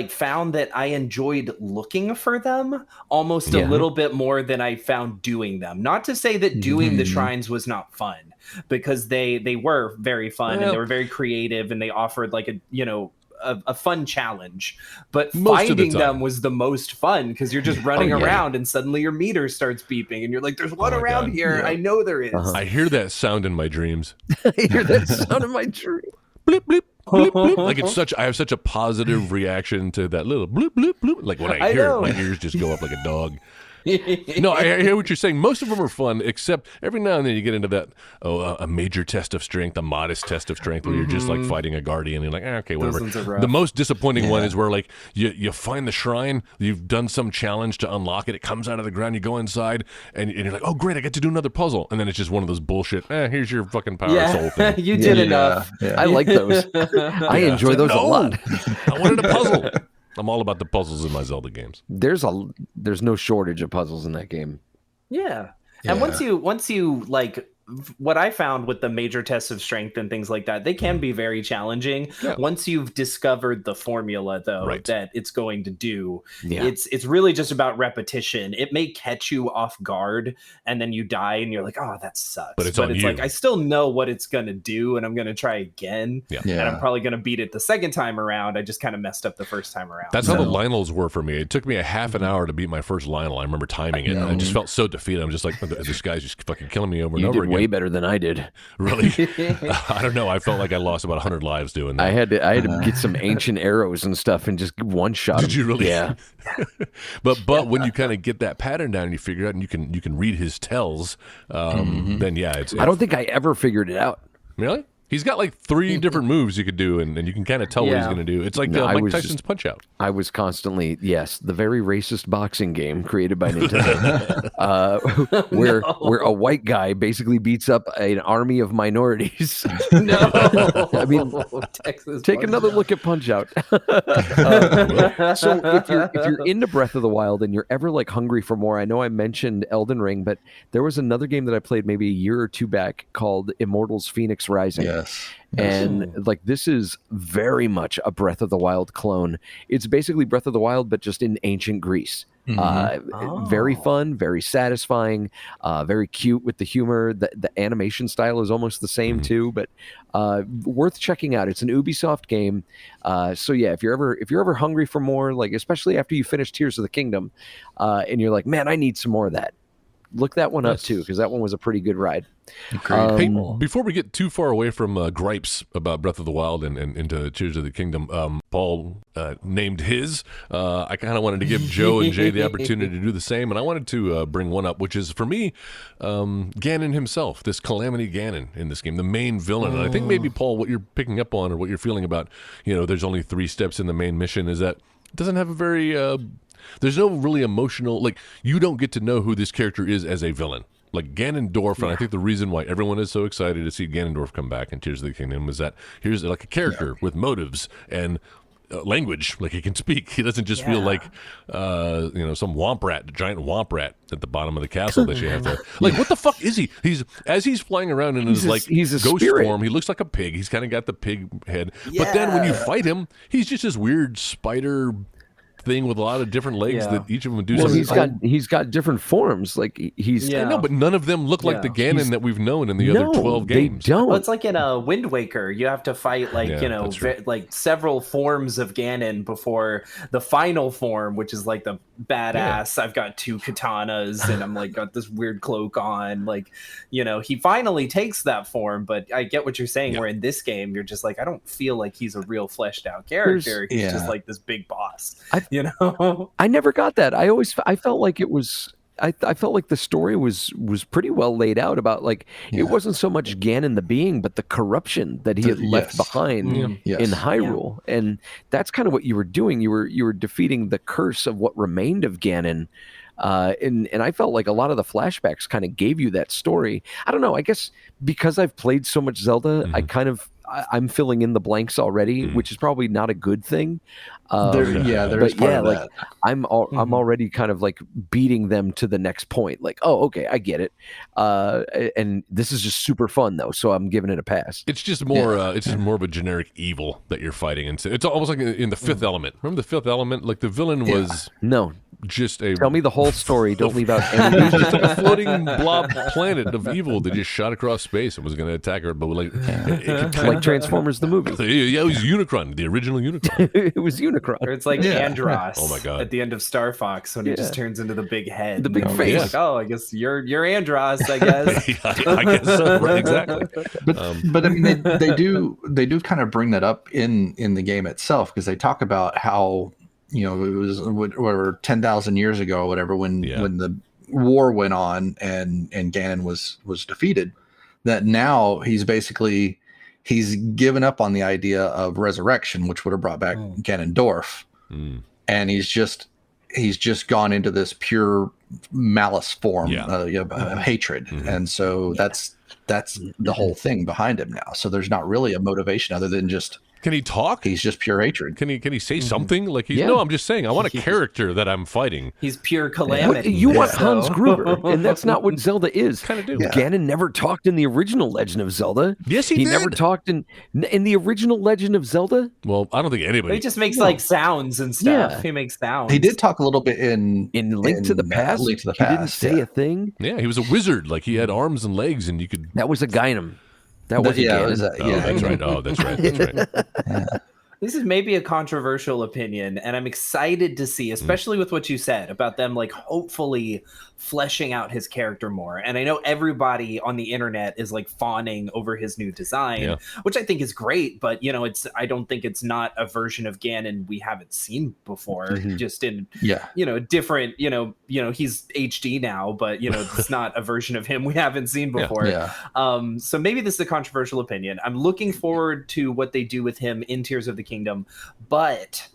found that I enjoyed looking for them almost a little bit more than I found doing them. Not to say that doing the shrines was not fun, because they were very fun and they were very creative, and they offered like a fun challenge, but finding them was the most fun, because you're just running around and suddenly your meter starts beeping and you're like, there's one around here. I know there is. I hear that sound in my dreams. I hear that sound in my dreams. Bleep, bleep. Bloop, bloop. Like I have such a positive reaction to that little bloop bloop bloop. Like when I hear it, my ears just go up like a dog. No, I hear what you're saying. Most of them are fun, except every now and then you get into that a major test of strength, a modest test of strength, where you're just like fighting a guardian. And you're like, okay, whatever. The most disappointing one is where like you find the shrine, you've done some challenge to unlock it, it comes out of the ground, you go inside, and you're like, oh great, I get to do another puzzle, and then it's just one of those bullshit. Here's your fucking power soul thing. You did enough. I like those. I enjoy those a lot. I wanted a puzzle. I'm all about the puzzles in my Zelda games. There's no shortage of puzzles in that game. Yeah. And once you like, what I found with the major tests of strength and things like that, they can be very challenging. Once you've discovered the formula, though, that it's going to do, it's really just about repetition. It may catch you off guard, and then you die, and you're like, oh, that sucks. But it's like, I still know what it's going to do, and I'm going to try again. And I'm probably going to beat it the second time around. I just kind of messed up the first time around. That's how the Lionels were for me. It took me a half an hour to beat my first Lionel. I remember timing it, and I just felt so defeated. I'm just like, this guy's just fucking killing me over and over again. Way better than I did. Really? I don't know. I felt like I lost about 100 lives doing that. I had to get some ancient arrows and stuff and just one shot. Did you really? Yeah. but when you kind of get that pattern down and you figure it out and you can read his tells, then it's I don't think I ever figured it out. Really? He's got like 3 different moves you could do, and you can kind of tell what he's going to do. It's like Mike Tyson's Punch-Out. I was constantly, the very racist boxing game created by Nintendo, where a white guy basically beats up an army of minorities. No, I mean, Texas take another look at Punch-Out. So if you're into Breath of the Wild and you're ever like hungry for more, I know I mentioned Elden Ring, but there was another game that I played maybe a year or two back called Immortals Phoenix Rising. Yes. And like this is very much a Breath of the Wild clone. It's basically Breath of the Wild, but just in ancient Greece. Very fun, very satisfying, very cute with the humor. The animation style is almost the same too, but worth checking out. It's an Ubisoft game. So yeah, if you're ever hungry for more, like especially after you finish Tears of the Kingdom, and you're like, man, I need some more of that. Look that one up too, because that one was a pretty good ride. Hey, before we get too far away from gripes about Breath of the Wild and into Tears of the Kingdom, Paul named his. I kind of wanted to give Joe and Jay the opportunity to do the same, and I wanted to bring one up, which is, for me, Ganon himself, this Calamity Ganon in this game, the main villain. And I think maybe, Paul, what you're picking up on or what you're feeling about, there's only 3 steps in the main mission, is that it doesn't have a very... there's no really emotional, like, you don't get to know who this character is as a villain. Like Ganondorf, and I think the reason why everyone is so excited to see Ganondorf come back in Tears of the Kingdom is that here's like a character with motives and language, like he can speak. He doesn't just feel like, some womp rat, giant womp rat at the bottom of the castle that you have to. Like, what the fuck is he? He's flying around in his he's a ghost spirit form. He looks like a pig. He's kind of got the pig head, but then when you fight him, he's just this weird spider thing with a lot of different legs that each of them do something. He's got different forms. Like he's I know, but none of them look like the Ganon that we've known in the other 12 games. They don't. Well, it's like in a Wind Waker, you have to fight like several forms of Ganon before the final form, which is like the badass. I've got 2 katanas and I'm like got this weird cloak on. Like, he finally takes that form. But I get what you're saying. Where in this game, you're just like, I don't feel like he's a real fleshed out character. He's just like this big boss. I never got that. I felt like it was. I felt like the story was pretty well laid out about it wasn't so much Ganon the being, but the corruption that he had left behind in Hyrule, and that's kind of what you were doing. You were defeating the curse of what remained of Ganon, and I felt like a lot of the flashbacks kind of gave you that story. I don't know. I guess because I've played so much Zelda, I'm filling in the blanks already, which is probably not a good thing. I'm already kind of like beating them to the next point. Like, oh, okay, I get it. And this is just super fun though, so I'm giving it a pass. It's just more. It's just more of a generic evil that you're fighting, and it's almost like in the Fifth Element. Remember the Fifth Element? Like the villain was just a. Tell me the whole story. Don't leave out any. It was just a floating blob planet of evil that just shot across space and was going to attack her, but like Transformers the movie. Yeah, it was Unicron, the original Unicron. It was Unicron. Or it's like Andros. Oh my God. At the end of Star Fox when he just turns into the big head, the big face. Like, oh, I guess you're Andros. I guess. I guess so. Right, exactly. But I mean, they do kind of bring that up in the game itself, because they talk about how it was whatever 10,000 years ago or whatever when the war went on and Ganon was defeated, that now he's given up on the idea of resurrection, which would have brought back Ganondorf, and he's just gone into this pure malice form of hatred, and so that's the whole thing behind him now. So there's not really a motivation other than just. Can he talk? He's just pure hatred. Can he say something? Like no, I'm just saying I want a character that I'm fighting. He's pure calamity. You want Hans Gruber, and that's not what Zelda is. Kind of do. Ganon never talked in the original Legend of Zelda. Yes, he did. Never talked in the original Legend of Zelda. Well, I don't think anybody. He just makes like sounds and stuff. Yeah. He makes sounds. He did talk a little bit in Link to the Past. Link to the He Past. didn't say a thing. Yeah, he was a wizard. Like he had arms and legs, and you could. That was a Ganon. That wasn't Ganon. That's right. Oh, that's right. That's right. This is maybe a controversial opinion, and I'm excited to see, especially with what you said about them, like hopefully fleshing out his character more. And I know everybody on the internet is like fawning over his new design, which I think is great. But I don't think it's not a version of Ganon we haven't seen before. Just in different. He's HD now, but it's not a version of him we haven't seen before. So maybe this is a controversial opinion. I'm looking forward to what they do with him in Tears of the Kingdom, but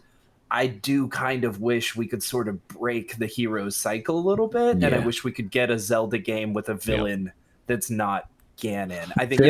I do kind of wish we could sort of break the hero's cycle a little bit, and I wish we could get a Zelda game with a villain that's not Ganon. I think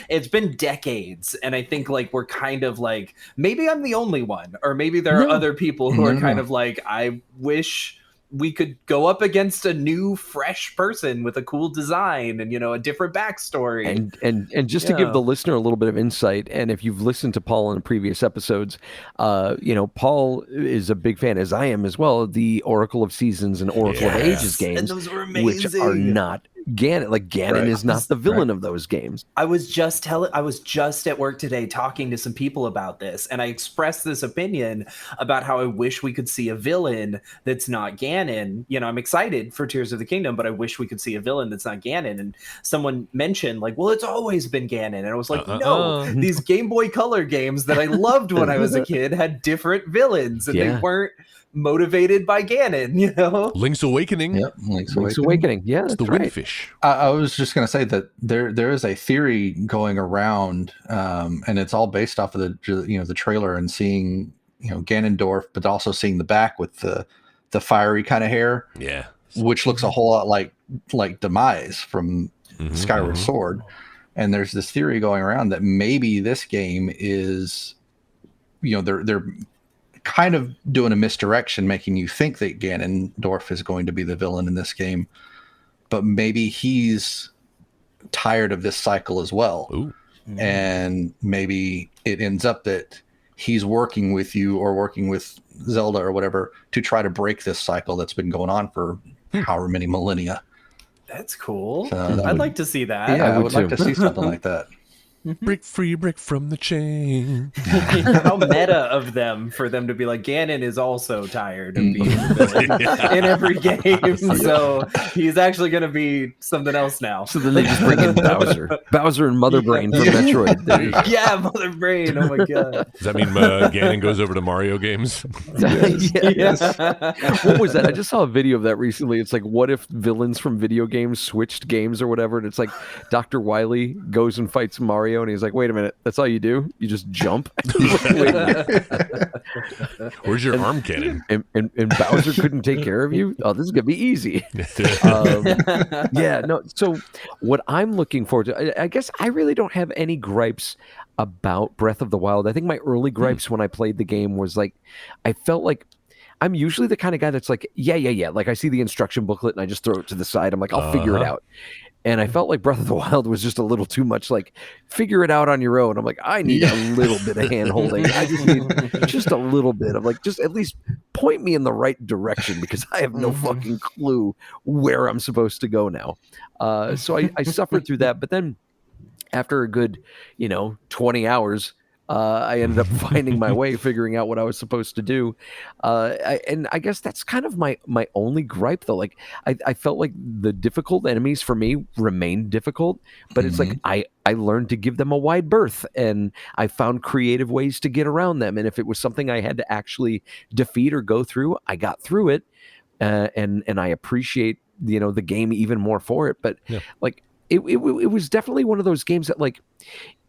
it's been decades, and I think like we're kind of like, maybe I'm the only one, or maybe there are other people who are kind of like, I wish we could go up against a new, fresh person with a cool design and, a different backstory. And just to give the listener a little bit of insight, and if you've listened to Paul in previous episodes, Paul is a big fan, as I am as well, of the Oracle of Seasons and Oracle of Ages games, and those were amazing. Which are not Ganon. Like Ganon is not the villain of those games. I was just at work today talking to some people about this, and I expressed this opinion about how I wish we could see a villain that's not Ganon. I'm excited for Tears of the Kingdom, but I wish we could see a villain that's not Ganon. And someone mentioned like, well, it's always been Ganon. And I was like, no, these Game Boy Color games that I loved when I was a kid had different villains, and they weren't motivated by Ganon, Link's Awakening. Yep, Link's Awakening. Yeah, it's the Windfish. I was just going to say that there is a theory going around, and it's all based off of the trailer and seeing Ganondorf, but also seeing the back with the fiery kind of hair, which looks a whole lot like Demise from Skyward Sword. And there's this theory going around that maybe this game is, they're kind of doing a misdirection, making you think that Ganondorf is going to be the villain in this game, but maybe he's tired of this cycle as well. Ooh. And maybe it ends up that he's working with you or working with Zelda or whatever to try to break this cycle that's been going on for however many millennia. That's cool. So I'd like to see that. Yeah, I would like to see something like that. Break free, break from the chain. How meta of them for them to be like, Ganon is also tired of being the villain in every game, so he's actually going to be something else now. So then they just bring in Bowser and Mother Brain from Metroid. Mother Brain. Oh my god. Does that mean Ganon goes over to Mario games? Yes. What was that? I just saw a video of that recently. It's like, what if villains from video games switched games or whatever? And it's like Dr. Wily goes and fights Mario. And he's like, wait a minute, that's all you do? You just jump? Where's your arm cannon? And Bowser couldn't take care of you? Oh, this is going to be easy. So what I'm looking forward to, I guess I really don't have any gripes about Breath of the Wild. I think my early gripes when I played the game was like, I felt like I'm usually the kind of guy that's like, yeah. Like I see the instruction booklet and I just throw it to the side. I'm like, I'll figure it out. And I felt like Breath of the Wild was just a little too much like, figure it out on your own. I'm like, I need a little bit of hand holding. I just need just a little bit of like, just at least point me in the right direction because I have no fucking clue where I'm supposed to go now. So I suffered through that. But then after a good, 20 hours, I ended up finding my way, figuring out what I was supposed to do. And I guess that's kind of my only gripe, though. Like, I felt like the difficult enemies for me remained difficult, but it's like I learned to give them a wide berth, and I found creative ways to get around them. And if it was something I had to actually defeat or go through, I got through it. And I appreciate, the game even more for it. But like, it was definitely one of those games that like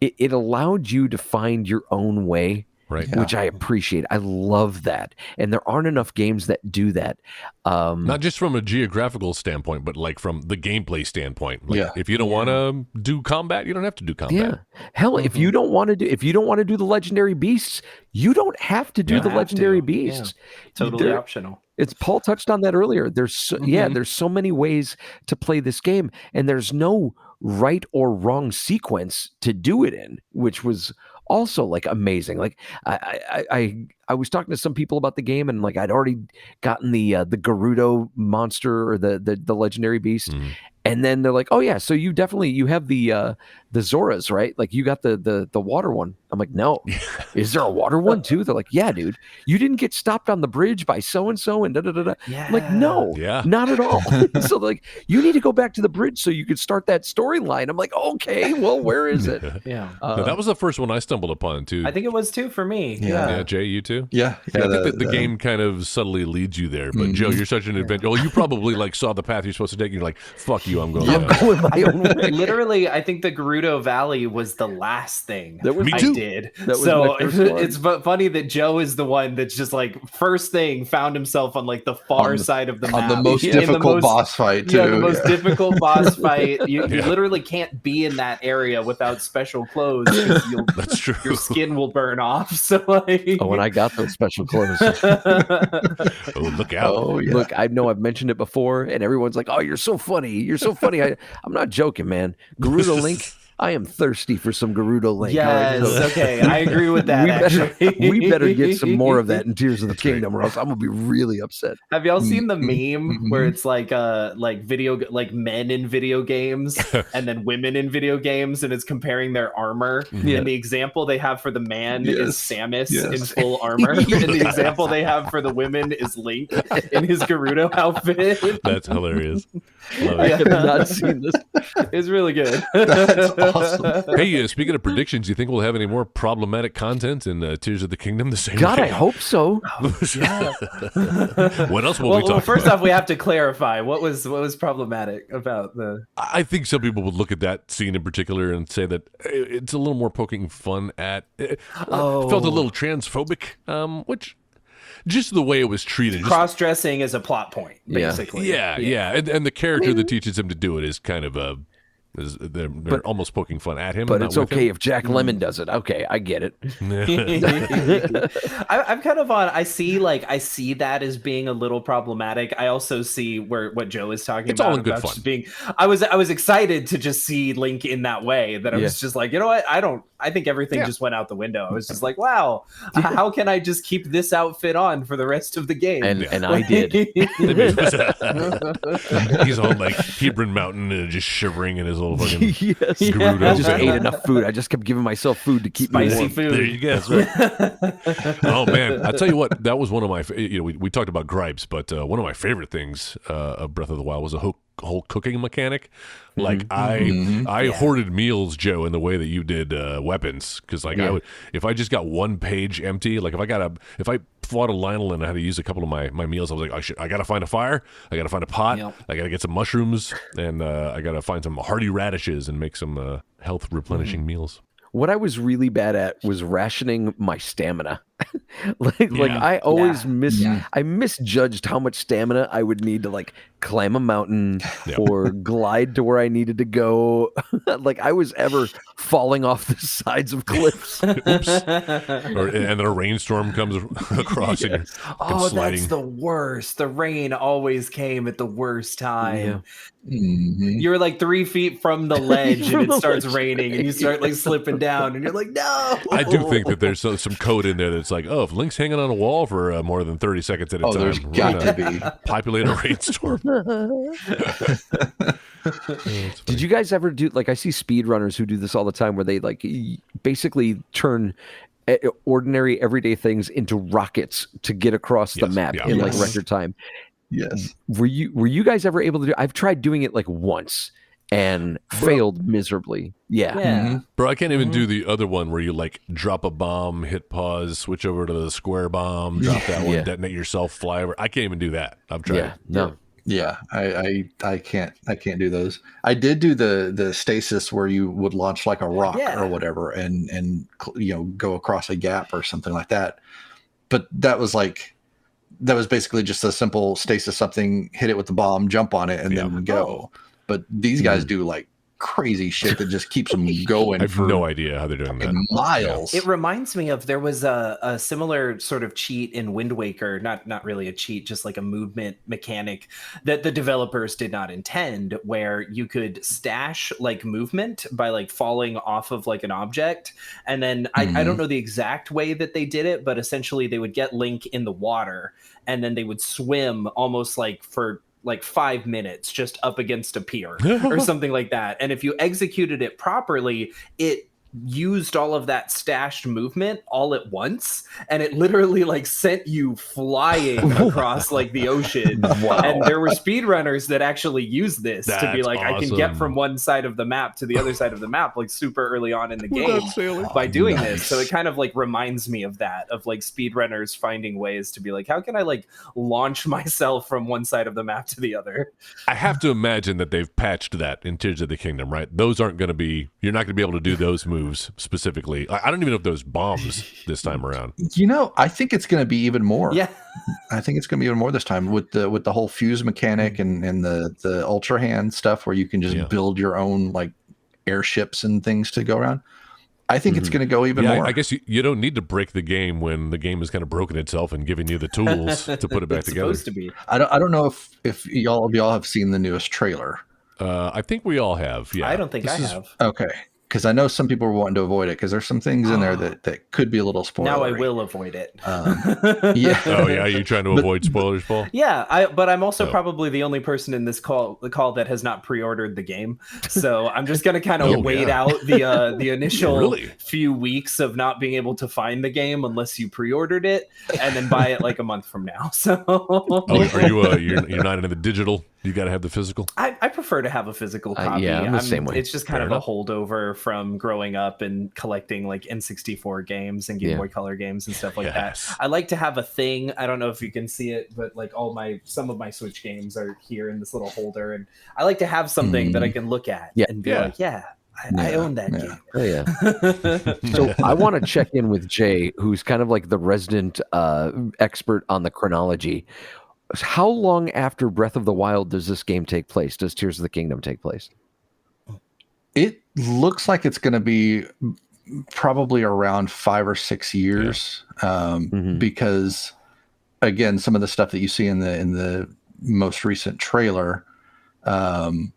it allowed you to find your own way, right? Which I appreciate. I love that, and there aren't enough games that do that. Not just from a geographical standpoint, but like from the gameplay standpoint. Like if you don't want to do combat, you don't have to do combat. Yeah, hell, if you don't want to do the legendary beasts, you don't have to do the legendary beasts. Yeah. Totally optional. It's Paul touched on that earlier. There's there's so many ways to play this game, and there's no right or wrong sequence to do it in, which was also like amazing. Like I was talking to some people about the game, and like I'd already gotten the Gerudo monster or the legendary beast. And then they're like, oh yeah, so you have the Zoras, right? Like you got the water one. I'm like, no. Is there a water one too? They're like, yeah, dude. You didn't get stopped on the bridge by so-and-so and da-da-da-da. Yeah. I'm like, no, not at all. So like, you need to go back to the bridge so you could start that storyline. I'm like, okay, well, where is it? That was the first one I stumbled upon too. I think it was too for me. Yeah, Jay, you too? Yeah. I think that the game kind of subtly leads you there. But Joe, you're such an adventure. Well, you probably like saw the path you're supposed to take and you're like, fuck you, I'm going my own way. Literally, I think the Gerudo Valley was the last thing Me too. did. That was So my first one. it's funny that Joe is the one that's just like first thing found himself on like the far side of the map. On the most difficult boss fight, too. Yeah, the most difficult boss fight. You literally can't be in that area without special clothes. That's true. Your skin will burn off. So like, Oh, and I got those special clothes. Oh, look out. Oh, yeah. Look, I know I've mentioned it before, and everyone's like, "Oh, you're so funny. You're so funny." I'm not joking, man. Gerudo Link, I am thirsty for some Gerudo Link. Yes, okay, I agree with that. We better get some more of that in Tears of the Kingdom, or else I'm gonna be really upset. Have y'all seen the meme where it's like men in video games and then women in video games, and it's comparing their armor? Yeah. And the example they have for the man is Samus Yes. in full armor, and the example they have for the women is Link in his Gerudo outfit. That's hilarious. Love I it. have not seen this. It's really good. That's awesome. Hey, speaking of predictions, you think we'll have any more problematic content in Tears of the Kingdom the same God, way? I hope so. What else will we talk Well, first about? off, we have to clarify what was problematic about the. I think some people would look at that scene in particular and say that it's a little more poking fun at. Felt a little transphobic, which just the way it was treated. Just, Cross-dressing is a plot point, Yeah. basically. yeah. And the character that teaches him to do it is kind of they're almost poking fun at him. But not it's with okay him. if Jack Lemmon does it. Okay, I get it. I'm kind of on. I see that as being a little problematic. I also see what Joe is talking It's about. all in good about fun. just being. I was excited to just see Link in that way. That I was just like, you know what? I think everything just went out the window. I was just like, wow, how can I just keep this outfit on for the rest of the game? And I did. He's on like Hebron Mountain and just shivering in his little fucking Yes. Gerudo. I just ate enough food. I just kept giving myself food to keep me Spicy warm. food. There you go. Oh man, I tell you what, that was one of my. We talked about gripes, but one of my favorite things of Breath of the Wild was a whole cooking mecanic. Like I hoarded meals, Joe, in the way that you did weapons, because like I would, if I just got one page empty, like if I fought a Lionel and I had to use a couple of my meals, I was like, I gotta find a fire, I gotta find a pot, I gotta get some mushrooms, and I gotta find some hardy radishes and make some health replenishing meals. What I was really bad at was rationing my stamina. like I always I misjudged how much stamina I would need to like climb a mountain or glide to where I needed to go. Like I was ever falling off the sides of cliffs. Oops. And then a rainstorm comes across and Oh, sliding. that's the worst. The rain always came at the worst time. You're like 3 feet from the ledge and it starts raining and you start like slipping down and you're like, no. I do think that there's some code in there that's like, oh, if Link's hanging on a wall for more than 30 seconds at a time, There's we're got gonna to be. populate a rainstorm. Did you guys ever do like I see speedrunners who do this all the time where they like basically turn ordinary everyday things into rockets to get across the map in like record time. Yes. Were you guys ever able to do? I've tried doing it like once and failed miserably. Yeah. Bro, I can't even do the other one where you like drop a bomb, hit pause, switch over to the square bomb, drop that one, detonate yourself, fly over. I can't even do that. I've tried. Yeah. No. Yeah, I can't do those. I did do the stasis where you would launch like a rock or whatever and go across a gap or something like that. But that was basically just a simple stasis something, hit it with the bomb, jump on it, and then go. But these guys do like crazy shit that just keeps them going. I have no idea how they're doing that. Miles. It reminds me of there was a similar sort of cheat in Wind Waker, not really a cheat, just like a movement mechanic that the developers did not intend, where you could stash like movement by like falling off of like an object. And then I don't know the exact way that they did it, but essentially they would get Link in the water and then they would swim almost like for like 5 minutes just up against a pier or something like that. And if you executed it properly, it used all of that stashed movement all at once, and it literally like sent you flying across like the ocean. And there were speedrunners that actually used this to be like, I can get from one side of the map to the other side of the map like super early on in the game by doing this. So it kind of like reminds me of that, of like speedrunners finding ways to be like, how can I like launch myself from one side of the map to the other? I have to imagine that they've patched that in Tears of the Kingdom, right? Those aren't going to be, you're not going to be able to do those moves moves specifically. I don't even know if those bombs this time around. I think it's going to be even more. Yeah. I think it's going to be even more this time with the whole fuse mechanic and the ultra hand stuff where you can just build your own like airships and things to go around. I think it's going to go even more. I guess you don't need to break the game when the game has kind of broken itself and given you the tools to put it back together. Supposed to be. I don't know if y'all have seen the newest trailer. I think we all have. Yeah, I don't think I have. Okay. Because I know some people were wanting to avoid it because there's some things in there that could be a little spoilery. Now I will avoid it. Yeah. Oh yeah, you trying to avoid spoilers, Paul? Yeah, but I'm also probably the only person in the call that has not pre-ordered the game. So I'm just gonna kind of wait out the initial few weeks of not being able to find the game unless you pre-ordered it, and then buy it like a month from now. So are you you're not into the digital? You got to have the physical. I prefer to have a physical copy. I'm the same way. It's just kind of a holdover from growing up and collecting like N64 games and Game Boy Color games and stuff like that. I like to have a thing. I don't know if you can see it, but like some of my Switch games are here in this little holder, and I like to have something that I can look at and be like, I own that game. Oh, yeah. So I want to check in with Jay, who's kind of like the resident expert on the chronology. How long after Breath of the Wild does this game take place? Does Tears of the Kingdom take place? It looks like it's going to be probably around 5 or 6 years, because again, some of the stuff that you see in the most recent trailer, there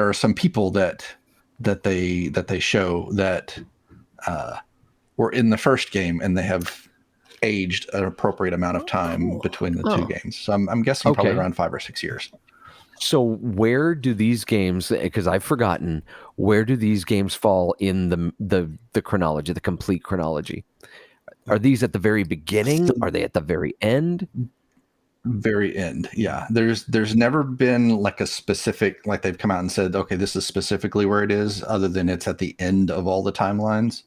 are some people that they show that were in the first game and they have aged an appropriate amount of time between the two games. So I'm guessing probably around 5 or 6 years. So where do these games, because I've forgotten, where do these games fall in the chronology, the complete chronology? Are these at the very beginning? Are they at the very end? Very end. Yeah. There's never been like a specific, like they've come out and said, okay, this is specifically where it is, other than it's at the end of all the timelines.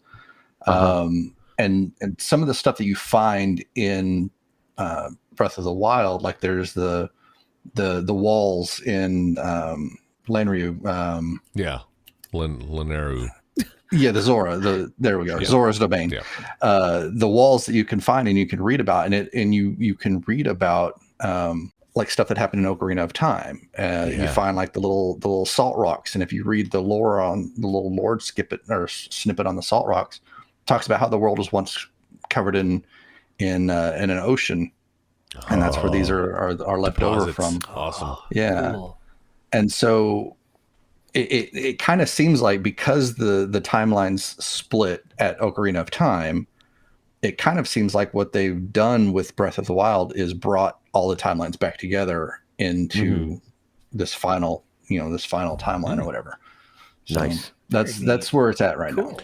And some of the stuff that you find in Breath of the Wild, like there's the walls in Lanryu. Lanayru. Yeah, the Zora. There we go. Yeah. Zora's domain. Yeah. The walls that you can find and you can read about, and you can read about like stuff that happened in Ocarina of Time. You find like the little salt rocks, and if you read the lore on the little lore snippet on the salt rocks, talks about how the world was once covered in an ocean, and that's where these are left over from. Awesome. Yeah. Cool. And so it kind of seems like because the timelines split at Ocarina of Time, it kind of seems like what they've done with Breath of the Wild is brought all the timelines back together into this final timeline or whatever. So Nice. That's where it's at right now.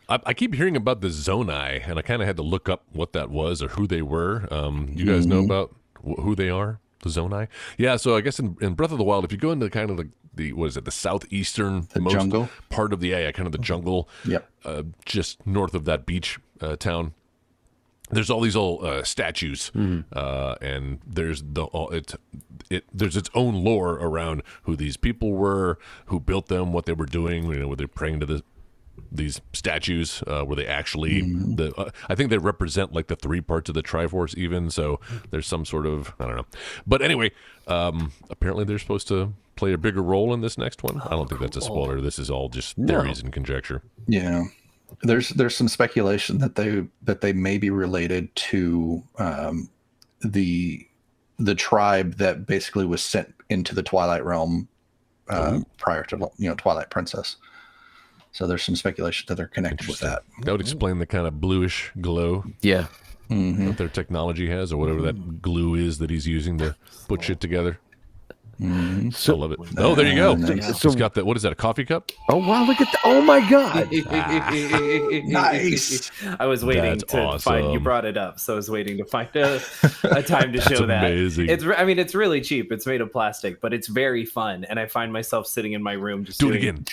I keep hearing about the Zonai, and I kind of had to look up what that was or who they were. You guys know about who they are, the Zonai? Yeah, so I guess in Breath of the Wild, if you go into kind of the what is it, the southeastern jungle part of the kind of the jungle, just north of that beach town, there's all these old statues, and there's there's its own lore around who these people were, who built them, what they were doing, were they praying to these statues, were they actually I think they represent like the 3 parts of the Triforce even, so there's some sort of, I don't know, but anyway, apparently they're supposed to play a bigger role in this next one. I don't think that's a spoiler. This is all just theories and conjecture. Yeah, there's some speculation that they may be related to the tribe that basically was sent into the Twilight Realm prior to Twilight Princess. So there's some speculation that they're connected with that. That would explain the kind of bluish glow Yeah. that their technology has, or whatever that glue is that he's using to put shit together. So, I love it. Oh, there you go. Nice. It's got that. What is that? A coffee cup? oh wow, look at that. Oh my god. Nice. I was waiting That's to find. You awesome. brought it up, so I was waiting to find a time to show that. amazing. It's really cheap. It's made of plastic, but it's very fun, and I find myself sitting in my room just Do it doing, again.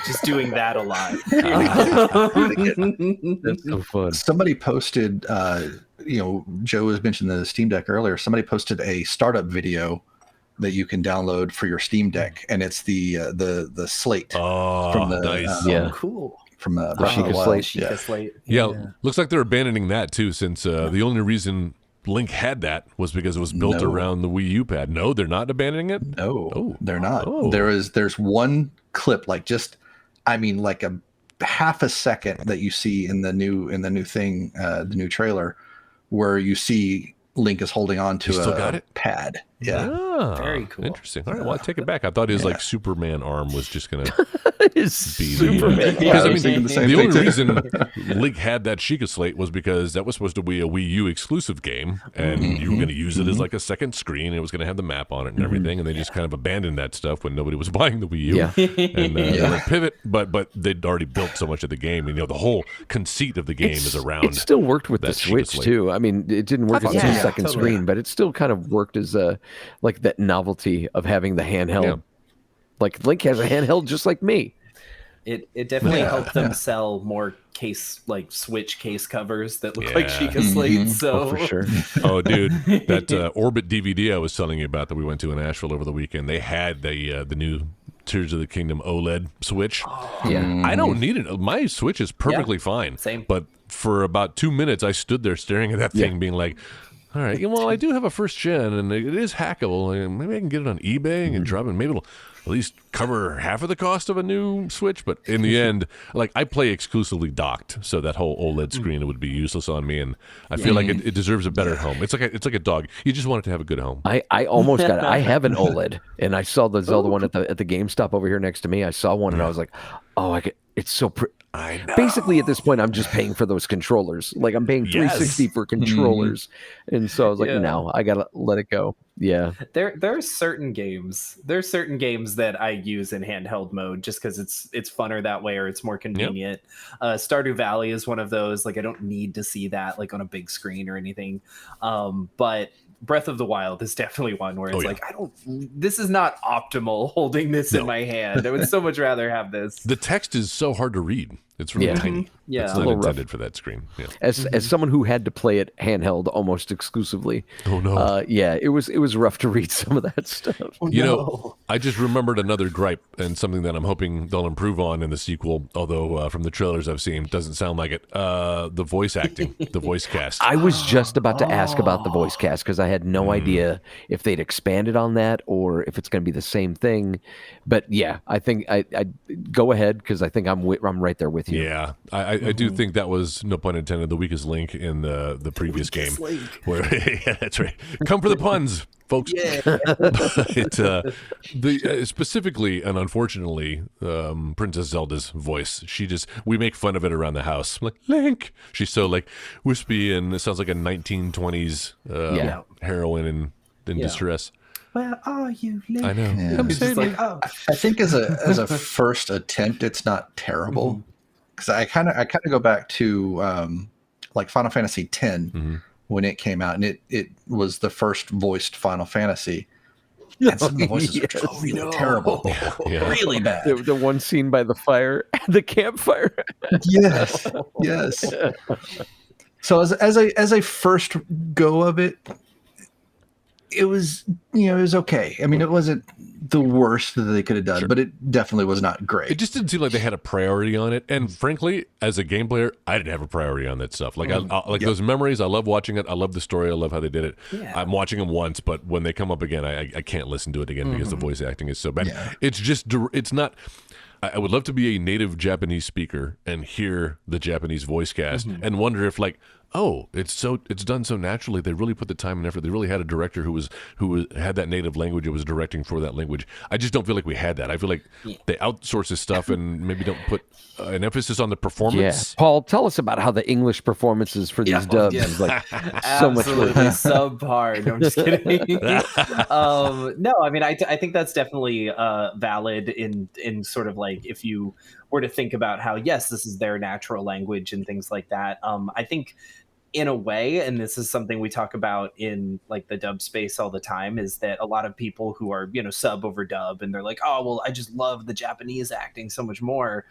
just doing that a lot. That's so fun. Somebody posted, Joe was mentioning the Steam Deck earlier. Somebody posted a startup video that you can download for your Steam Deck, and it's the slate from the nice. Cool. From the Sheikah Slate. Yeah, looks like they're abandoning that too, since the only reason Link had that was because it was built around the Wii U pad. No, they're not abandoning it. No, they're not. There's one clip, like a half a second that you see in the new thing, the new trailer, where you see Link is holding on to a pad. Yeah. Very cool. Interesting. All right, well, I take it back. I thought his Superman arm was just going to be Superman. Because the only reason Link had that Sheikah Slate was because that was supposed to be a Wii U exclusive game, and you were going to use it as like a second screen. And it was going to have the map on it and everything, and they just kind of abandoned that stuff when nobody was buying the Wii U. And they went pivot, but they'd already built so much of the game, and the whole conceit of the game is around. It still worked with the Switch too. I mean, it didn't work as a second screen, but it still kind of worked as like that novelty of having the handheld. Yeah. Like Link has a handheld just like me. It definitely helped them sell more Switch case covers that look like Sheikah Slate. So for sure. Oh, dude, that Orbit DVD I was telling you about that we went to in Asheville over the weekend. They had the new Tears of the Kingdom OLED Switch. I don't need it. My Switch is perfectly fine. Same. But for about 2 minutes, I stood there staring at that thing, being like, all right, well, I do have a first gen, and it is hackable. Maybe I can get it on eBay and drop it. Maybe it'll at least cover half of the cost of a new Switch. But in the end, I play exclusively docked, so that whole OLED screen would be useless on me, and I feel like it deserves a better home. It's like a dog. You just want it to have a good home. I almost got it. I have an OLED, and I saw the Zelda one at the GameStop over here next to me. I saw one, and I was like, oh, it's so pretty. I know. Basically, at this point, I'm just paying for those controllers. Like I'm paying $360 for controllers, and so I was like, no, I gotta let it go. Yeah, there are certain games. There's certain games that I use in handheld mode just because it's funner that way, or it's more convenient. Stardew Valley is one of those. Like I don't need to see that on a big screen or anything. But Breath of the Wild is definitely one where it's this is not optimal holding this in my hand. I would so much rather have this. The text is so hard to read. It's really tiny. Yeah, it's not intended for that screen. Yeah. As someone who had to play it handheld almost exclusively. Oh no. It was rough to read some of that stuff. I just remembered another gripe, and something that I'm hoping they'll improve on in the sequel. Although from the trailers I've seen, it doesn't sound like it. The voice acting, the voice cast. I was just about to ask about the voice cast because I had no idea if they'd expanded on that or if it's going to be the same thing. But yeah, I think I go ahead because I think I'm right there with you. Yeah, I do think that was, no pun intended, the weakest link in the previous game. Where, yeah, that's right. Come for the puns, folks. Yeah. Specifically and unfortunately, Princess Zelda's voice. We make fun of it around the house. I'm like, Link. She's so wispy, and it sounds like a 1920s heroine in distress. Where are you, Link? I know. Yeah. It's just I think as a first attempt, it's not terrible. Because I kind of go back to Final Fantasy X when it came out, and it was the first voiced Final Fantasy. And some of the voices are really terrible, really bad. The one scene by the fire, the campfire. Yes. So as a first go of it, it was okay. I mean, it wasn't the worst that they could have done, but it definitely was not great. It just didn't seem like they had a priority on it. And frankly, as a game player, I didn't have a priority on that stuff. I those memories. I love watching it. I love the story. I love how they did it. Yeah. I'm watching them once, but when they come up again, I can't listen to it again because the voice acting is so bad. Yeah. It's not. I would love to be a native Japanese speaker and hear the Japanese voice cast and wonder if it's done so naturally. They really put the time and effort. They really had a director who had that native language and was directing for that language. I just don't feel like we had that. I feel like they outsource this stuff and maybe don't put an emphasis on the performance. Yeah. Paul, tell us about how the English performances for these dubs is so much work. Subpar. No, I'm just kidding. No, I mean, I think that's definitely valid in sort of if you were to think about how, yes, this is their natural language and things like that. I think in a way, and this is something we talk about in the dub space all the time, is that a lot of people who are, sub over dub, and they're like, oh, well, I just love the Japanese acting so much more.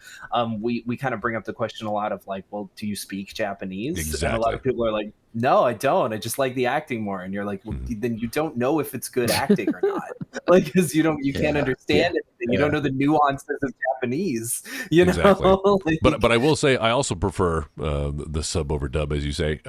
We kind of bring up the question a lot of well, do you speak Japanese? Exactly. And a lot of people are like, No, I don't. I just like the acting more. And you're like, well, then you don't know if it's good acting or not. Like, because you can't understand it. You don't know the nuances of Japanese. You know, exactly. But I will say I also prefer the sub over dub, as you say,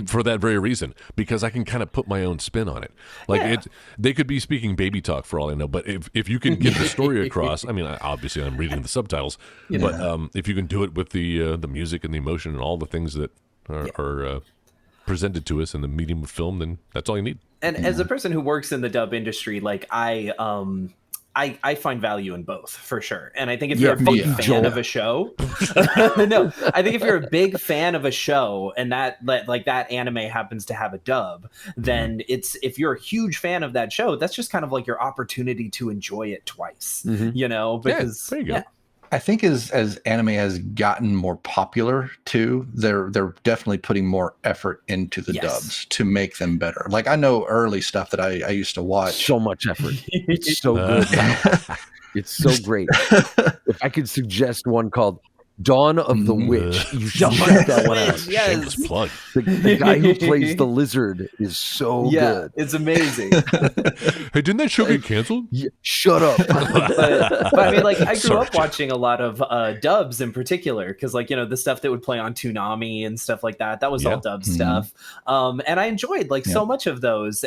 for that very reason, because I can kind of put my own spin on it. Like they could be speaking baby talk for all I know, but if you can get the story across, I mean, obviously I'm reading the subtitles, but if you can do it with the music and the emotion and all the things that are presented to us in the medium of film, then that's all you need. And as a person who works in the dub industry, like I find value in both for sure. And I think if you're a big fan of a show, no, I think if you're a big fan of a show and that anime happens to have a dub, then if you're a huge fan of that show, that's just kind of like your opportunity to enjoy it twice, you know, because there you go. I think as anime has gotten more popular too, they're definitely putting more effort into the dubs to make them better. Like I know early stuff that I used to watch. So much effort. It's so good. It's so great. If I could suggest one called Dawn of the Witch, you should check that one out. Shameless plug. The guy who plays the lizard is so good. It's amazing. Hey, didn't that show get canceled? Yeah, shut up. but I mean, like, I grew up watching a lot of dubs in particular, because, like, you know, the stuff that would play on Toonami and stuff like that was all dub stuff. And I enjoyed so much of those.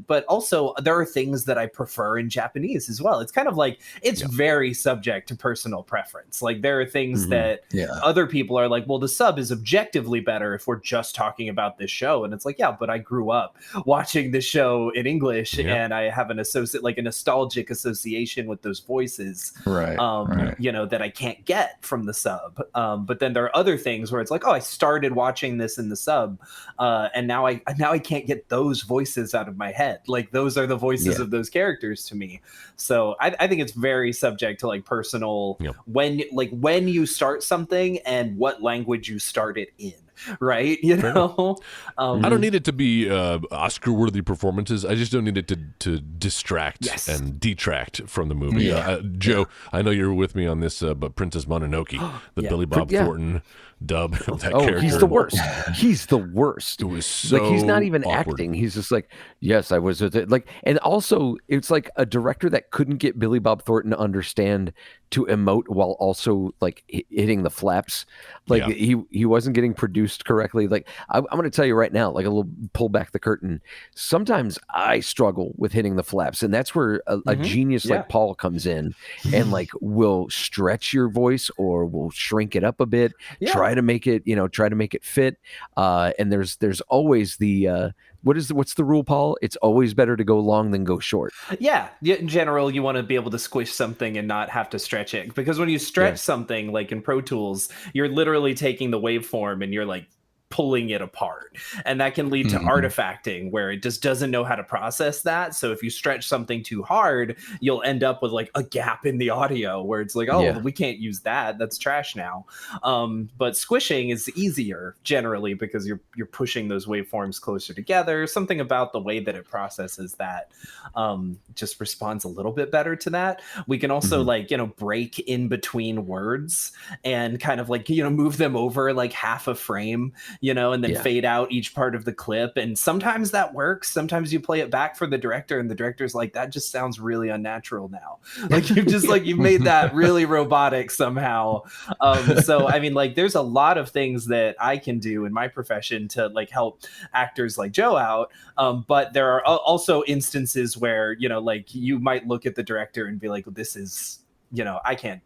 But also there are things that I prefer in Japanese as well. It's kind of like it's very subject to personal preference. Like there are things that other people are like, well, the sub is objectively better if we're just talking about this show. And it's like, yeah, but I grew up watching this show in English and I have a nostalgic association with those voices, you know, that I can't get from the sub. But then there are other things where it's like, oh, I started watching this in the sub and now I can't get those voices out of my head. Like those are the voices of those characters to me. So I think it's very subject to like personal, when you start something and what language you start it in, right? You know, I don't need it to be Oscar-worthy performances. I just don't need it to distract and detract from the movie. Joe, I know you're with me on this, but Princess Mononoke, the Billy Bob Thornton dub of that character. He's the worst. He's the worst. It was so like he's not even awkward. acting. He's just like, yes, I was like, and also it's like a director that couldn't get Billy Bob Thornton to understand to emote while also like hitting the flaps. Like he wasn't getting produced correctly. Like I'm going to tell you right now, like a little pull back the curtain. Sometimes I struggle with hitting the flaps, and that's where a genius like Paul comes in and like will stretch your voice or will shrink it up a bit. Try to make it fit. And there's always the what's the rule, Paul? It's always better to go long than go short. Yeah. In general, you want to be able to squish something and not have to stretch it, because when you stretch something like in Pro Tools, you're literally taking the waveform and you're like pulling it apart, and that can lead to artifacting where it just doesn't know how to process that. So if you stretch something too hard, you'll end up with like a gap in the audio where it's like, we can't use that's trash now. But squishing is easier generally because you're pushing those waveforms closer together. Something about the way that it processes that just responds a little bit better to that. We can also like, you know, break in between words and kind of like, you know, move them over like half a frame, you know, and then fade out each part of the clip. And sometimes that works. Sometimes you play it back for the director and the director's like, that just sounds really unnatural now. Like you've just like, you've made that really robotic somehow. So, I mean, like there's a lot of things that I can do in my profession to like help actors like Joe out. But there are also instances where, you know, like you might look at the director and be like, this is, you know, I can't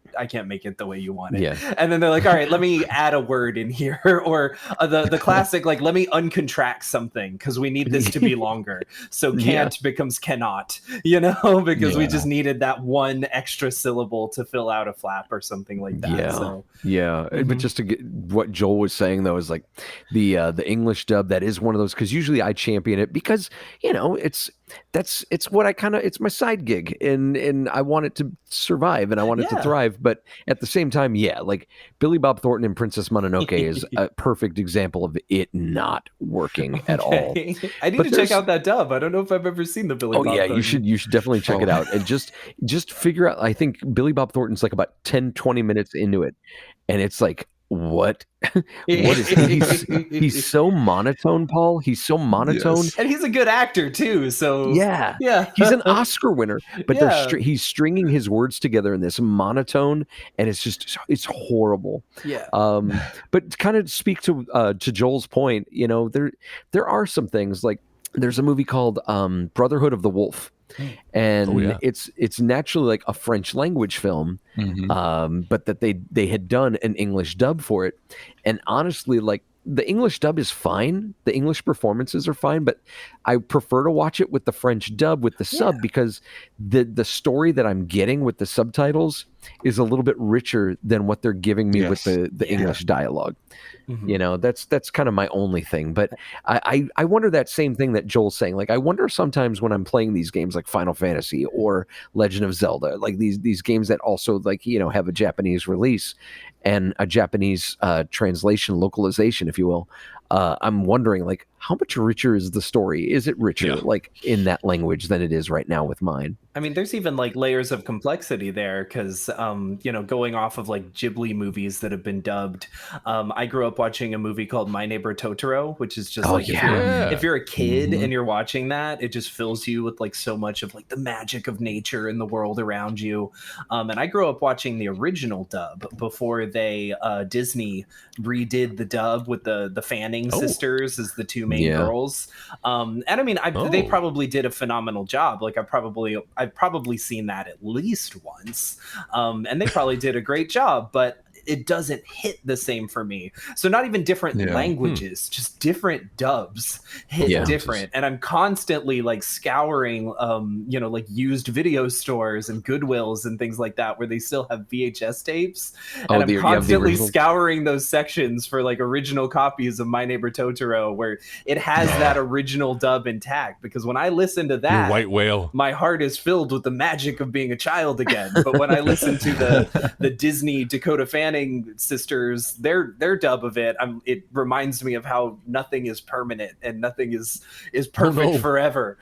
make it the way you want it. Yeah. And then they're like, all right, let me add a word in here. Or the classic, like, let me uncontract something because we need this to be longer. So can't becomes cannot, you know, because we just needed that one extra syllable to fill out a flap or something like that. Yeah. So. Yeah. But just to get what Joel was saying, though, is like the English dub, that is one of those, because usually I champion it because, you know, it's what I kind of, it's my side gig and I want it to survive and I want it to thrive. But at the same time, like Billy Bob Thornton and Princess Mononoke is a perfect example of it not working at all. I need to check out that dub. I don't know if I've ever seen the Billy Bob Thornton. You should definitely check it out and just figure out. I think Billy Bob Thornton's like about 10-20 minutes into it and it's like, what? What is he's so monotone, Paul. He's so monotone, and he's a good actor too. So yeah, he's an Oscar winner. But he's stringing his words together in this monotone, and it's horrible. Yeah. But to kind of speak to Joel's point, there are some things like there's a movie called Brotherhood of the Wolf. And it's naturally like a French language film, but that they had done an English dub for it. And honestly, like the English dub is fine. The English performances are fine, but I prefer to watch it with the French dub with the sub because the story that I'm getting with the subtitles is a little bit richer than what they're giving me with the English dialogue. That's kind of my only thing. But I wonder that same thing that Joel's saying. Like I wonder sometimes when I'm playing these games like Final Fantasy or Legend of Zelda, like these games that also like have a Japanese release and a Japanese translation, localization, if you will. I'm wondering, like, how much richer is the story? Is it richer, like, in that language than it is right now with mine? I mean, there's even, like, layers of complexity there because, going off of, like, Ghibli movies that have been dubbed, I grew up watching a movie called My Neighbor Totoro, which is just, if you're a kid and you're watching that, it just fills you with, like, so much of, like, the magic of nature and the world around you. And I grew up watching the original dub before Disney redid the dub with the Fanning sisters as the two main girls. And I mean, they probably did a phenomenal job. Like I've probably seen that at least once. And they probably did a great job, but it doesn't hit the same for me. So not even different languages, just different dubs hit different. And I'm constantly like scouring, like used video stores and Goodwills and things like that where they still have VHS tapes. And I'm constantly scouring those sections for like original copies of My Neighbor Totoro where it has that original dub intact. Because when I listen to that, White Whale, my heart is filled with the magic of being a child again. But when I listen to the Disney Dakota Fanning sisters, their dub of it, it reminds me of how nothing is permanent and nothing is perfect forever.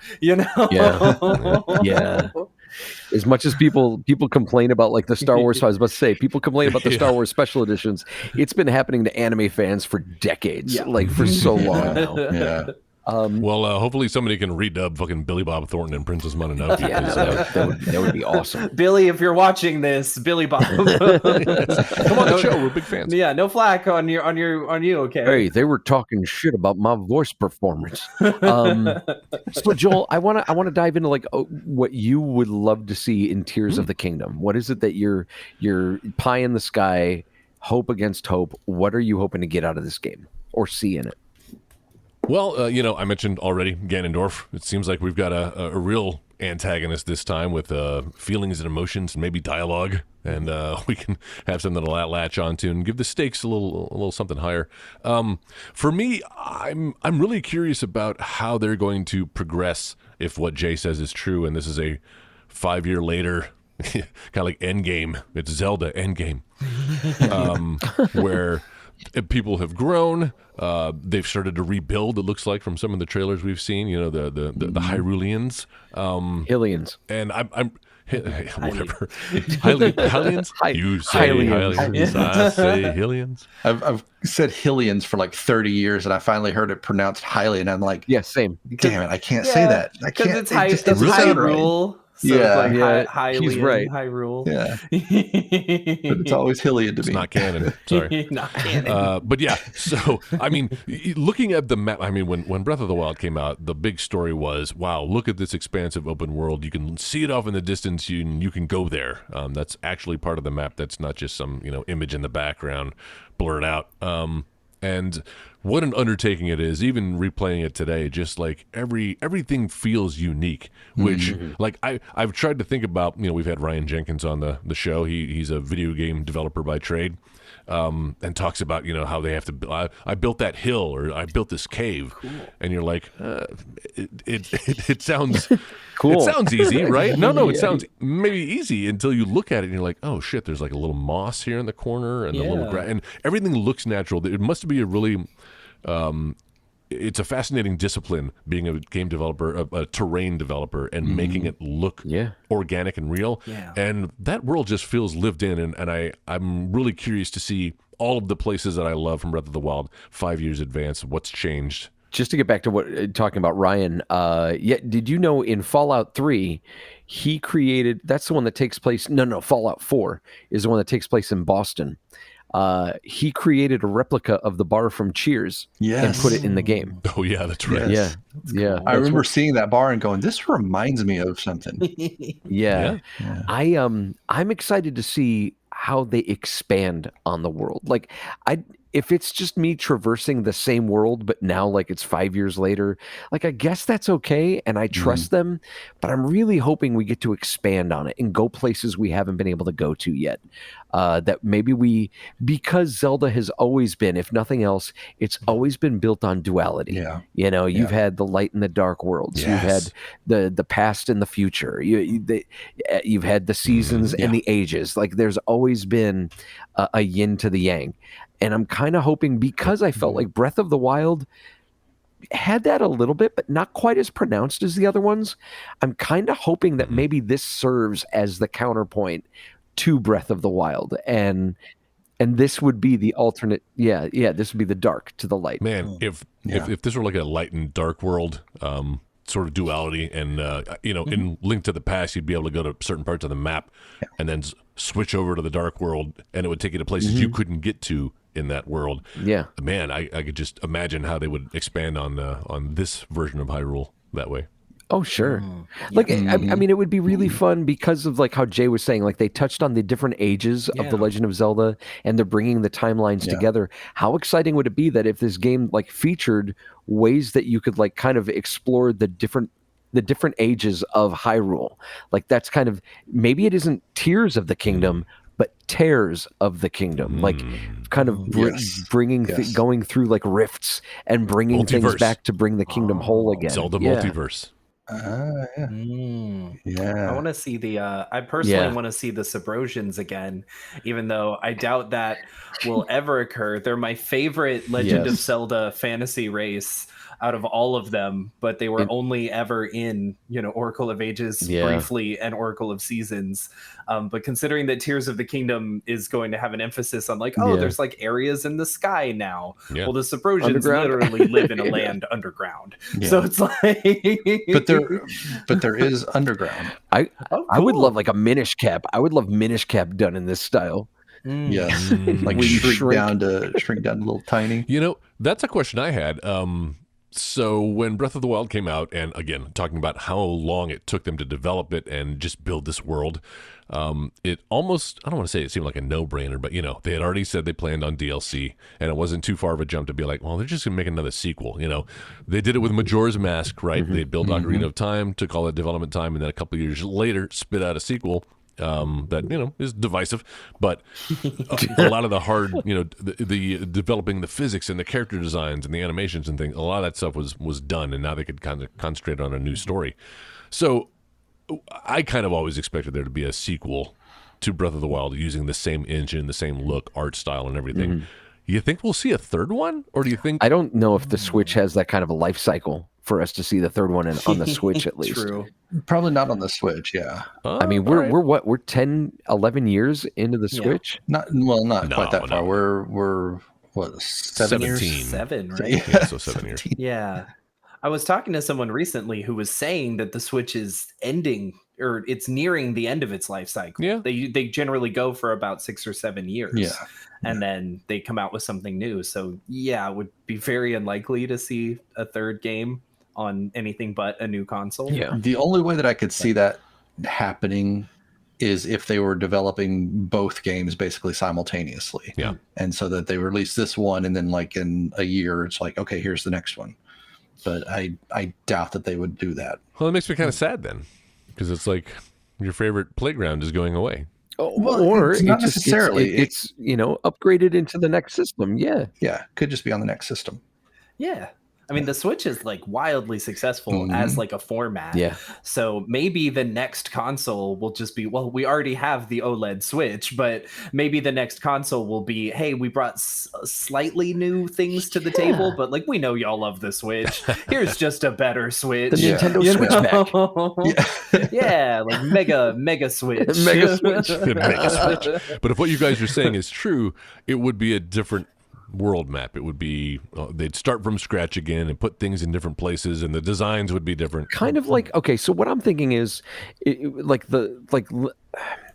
As much as people complain about like the Star Wars, I was about to say, people complain about the Star Wars special editions. It's been happening to anime fans for decades, like for so long now. Hopefully somebody can redub fucking Billy Bob Thornton and Princess Mononoke. That would be awesome. Billy, if you're watching this, Billy Bob, come on the show. We're big fans. Yeah, no flack on you. Okay. Hey, they were talking shit about my voice performance. So Joel, I want to dive into like what you would love to see in Tears of the Kingdom. What is it that you're pie in the sky, hope against hope? What are you hoping to get out of this game or see in it? Well, I mentioned already Ganondorf. It seems like we've got a real antagonist this time with feelings and emotions and maybe dialogue, and we can have something to latch onto and give the stakes a little something higher. For me, I'm really curious about how they're going to progress if what Jay says is true, and this is a 5-year later kind of like Endgame. It's Zelda Endgame, where people have grown. They've started to rebuild. It looks like from some of the trailers we've seen. The Hyruleans, Hylians, and I'm whatever. Hylians. You say Hylians. I say Hylians. I've said Hylians for like 30 years, and I finally heard it pronounced highly, and I'm like, yeah, same. Damn it, I can't say that. I can't. It's Hyrule. So it's like he's right. Hyrule. Yeah. But it's always Hylian to me. It's not canon. Sorry. Not canon. But yeah, so, I mean, looking at the map, I mean, when Breath of the Wild came out, the big story was, wow, look at this expansive open world. You can see it off in the distance. You can go there. That's actually part of the map. That's not just some, image in the background blurred out. And what an undertaking it is, even replaying it today, just like everything feels unique, which like I've tried to think about, we've had Ryan Jenkins on the show. He's a video game developer by trade, and talks about, how they have to, I built that hill or I built this cave. Cool. And you're like, it sounds cool. It sounds easy, right? No, it sounds maybe easy until you look at it and you're like, oh shit, there's like a little moss here in the corner and a little and everything looks natural. It must be a really it's a fascinating discipline being a game developer, a terrain developer, and making it look organic and real. Yeah. And that world just feels lived in, and I'm really curious to see all of the places that I love from Breath of the Wild 5 years advance. What's changed? Just to get back to what talking about Ryan, did you know in Fallout 3, he created, that's the one that takes place, no, Fallout 4 is the one that takes place in Boston. He created a replica of the bar from Cheers and put it in the game. Oh, yeah, that's right. Yes. Yeah. I remember seeing that bar and going, this reminds me of something. Yeah. I'm excited to see how they expand on the world. Like, if it's just me traversing the same world, but now like it's 5 years later, like I guess that's okay, and I trust them. But I'm really hoping we get to expand on it and go places we haven't been able to go to yet. That maybe because Zelda has always been, if nothing else, it's always been built on duality. Yeah. You know, you've had the light and the dark worlds. You've had the past and the future. You've had the seasons and the ages. Like there's always been a yin to the yang. And I'm kind of hoping, because I felt like Breath of the Wild had that a little bit, but not quite as pronounced as the other ones. I'm kind of hoping that maybe this serves as the counterpoint to Breath of the Wild, and this would be the alternate. Yeah, this would be the dark to the light. Man, if this were like a light and dark world, sort of duality, and in Link to the Past, you'd be able to go to certain parts of the map and then switch over to the dark world, and it would take you to places you couldn't get to in that world. Yeah, man, I could just imagine how they would expand on this version of Hyrule that way. Oh, sure. Like, I mean, it would be really fun because of like how Jay was saying, like they touched on the different ages of the Legend of Zelda, and they're bringing the timelines together. How exciting would it be that if this game like featured ways that you could like kind of explore the different ages of Hyrule? Like that's kind of, maybe it isn't Tears of the Kingdom, but Tears of the Kingdom, like kind of bringing going through like rifts and bringing things back to bring the kingdom whole again. Zelda multiverse. I want to see I personally want to see the Subrosians again, even though I doubt that will ever occur. They're my favorite Legend of Zelda fantasy race out of all of them, but they were only ever in, Oracle of Ages briefly and Oracle of Seasons. But considering that Tears of the Kingdom is going to have an emphasis on like, there's like areas in the sky now. Yeah. Well, the Subrosians literally live in a land underground. Yeah. So it's like, but there is underground. I would love like a Minish Cap. I would love Minish Cap done in this style. Yes, like shrink down to a little tiny. That's a question I had. So when Breath of the Wild came out, and again, talking about how long it took them to develop it and just build this world, it almost, I don't want to say it seemed like a no-brainer, but, they had already said they planned on DLC, and it wasn't too far of a jump to be like, well, they're just going to make another sequel. They did it with Majora's Mask, right? They built Ocarina of Time, took all that development time, and then a couple of years later spit out a sequel. That is divisive, but a lot of the hard, the developing the physics and the character designs and the animations and things, a lot of that stuff was done, and now they could kind of concentrate on a new story. So I kind of always expected there to be a sequel to Breath of the Wild using the same engine, the same look, art style, and everything. You think we'll see a third one, or do you think? I don't know if the Switch has that kind of a life cycle for us to see the third one on the Switch at least. True. Probably not on the Switch, yeah. I mean, we're 10, 11 years into the Switch? Not quite that far. We're what, 7 years? 7, right? Yeah, so 7 years. Yeah. I was talking to someone recently who was saying that the Switch is ending, or it's nearing the end of its life cycle. Yeah. They generally go for about 6 or 7 years. Yeah. And then they come out with something new. So it would be very unlikely to see a third game on anything but a new console. Yeah. The only way that I could see that happening is if they were developing both games basically simultaneously. Yeah. And so that they release this one, and then like in a year, it's like, okay, here's the next one. But I doubt that they would do that. Well, it makes me kind of sad then, because it's like your favorite playground is going away. Well, or it's not necessarily. It's upgraded into the next system. Yeah. Yeah. Could just be on the next system. Yeah. I mean, the Switch is like wildly successful as like a format. Yeah. So maybe the next console will just be, well, we already have the OLED Switch, but maybe the next console will be, hey, we brought slightly new things to the table, but like we know y'all love the Switch. Here's just a better Switch. The Nintendo Switch back. Yeah, like mega Switch. Mega Switch. Mega Switch. But if what you guys are saying is true, it would be a different world map. It would be they'd start from scratch again and put things in different places, and the designs would be different. Kind of like, okay, so what I'm thinking is like the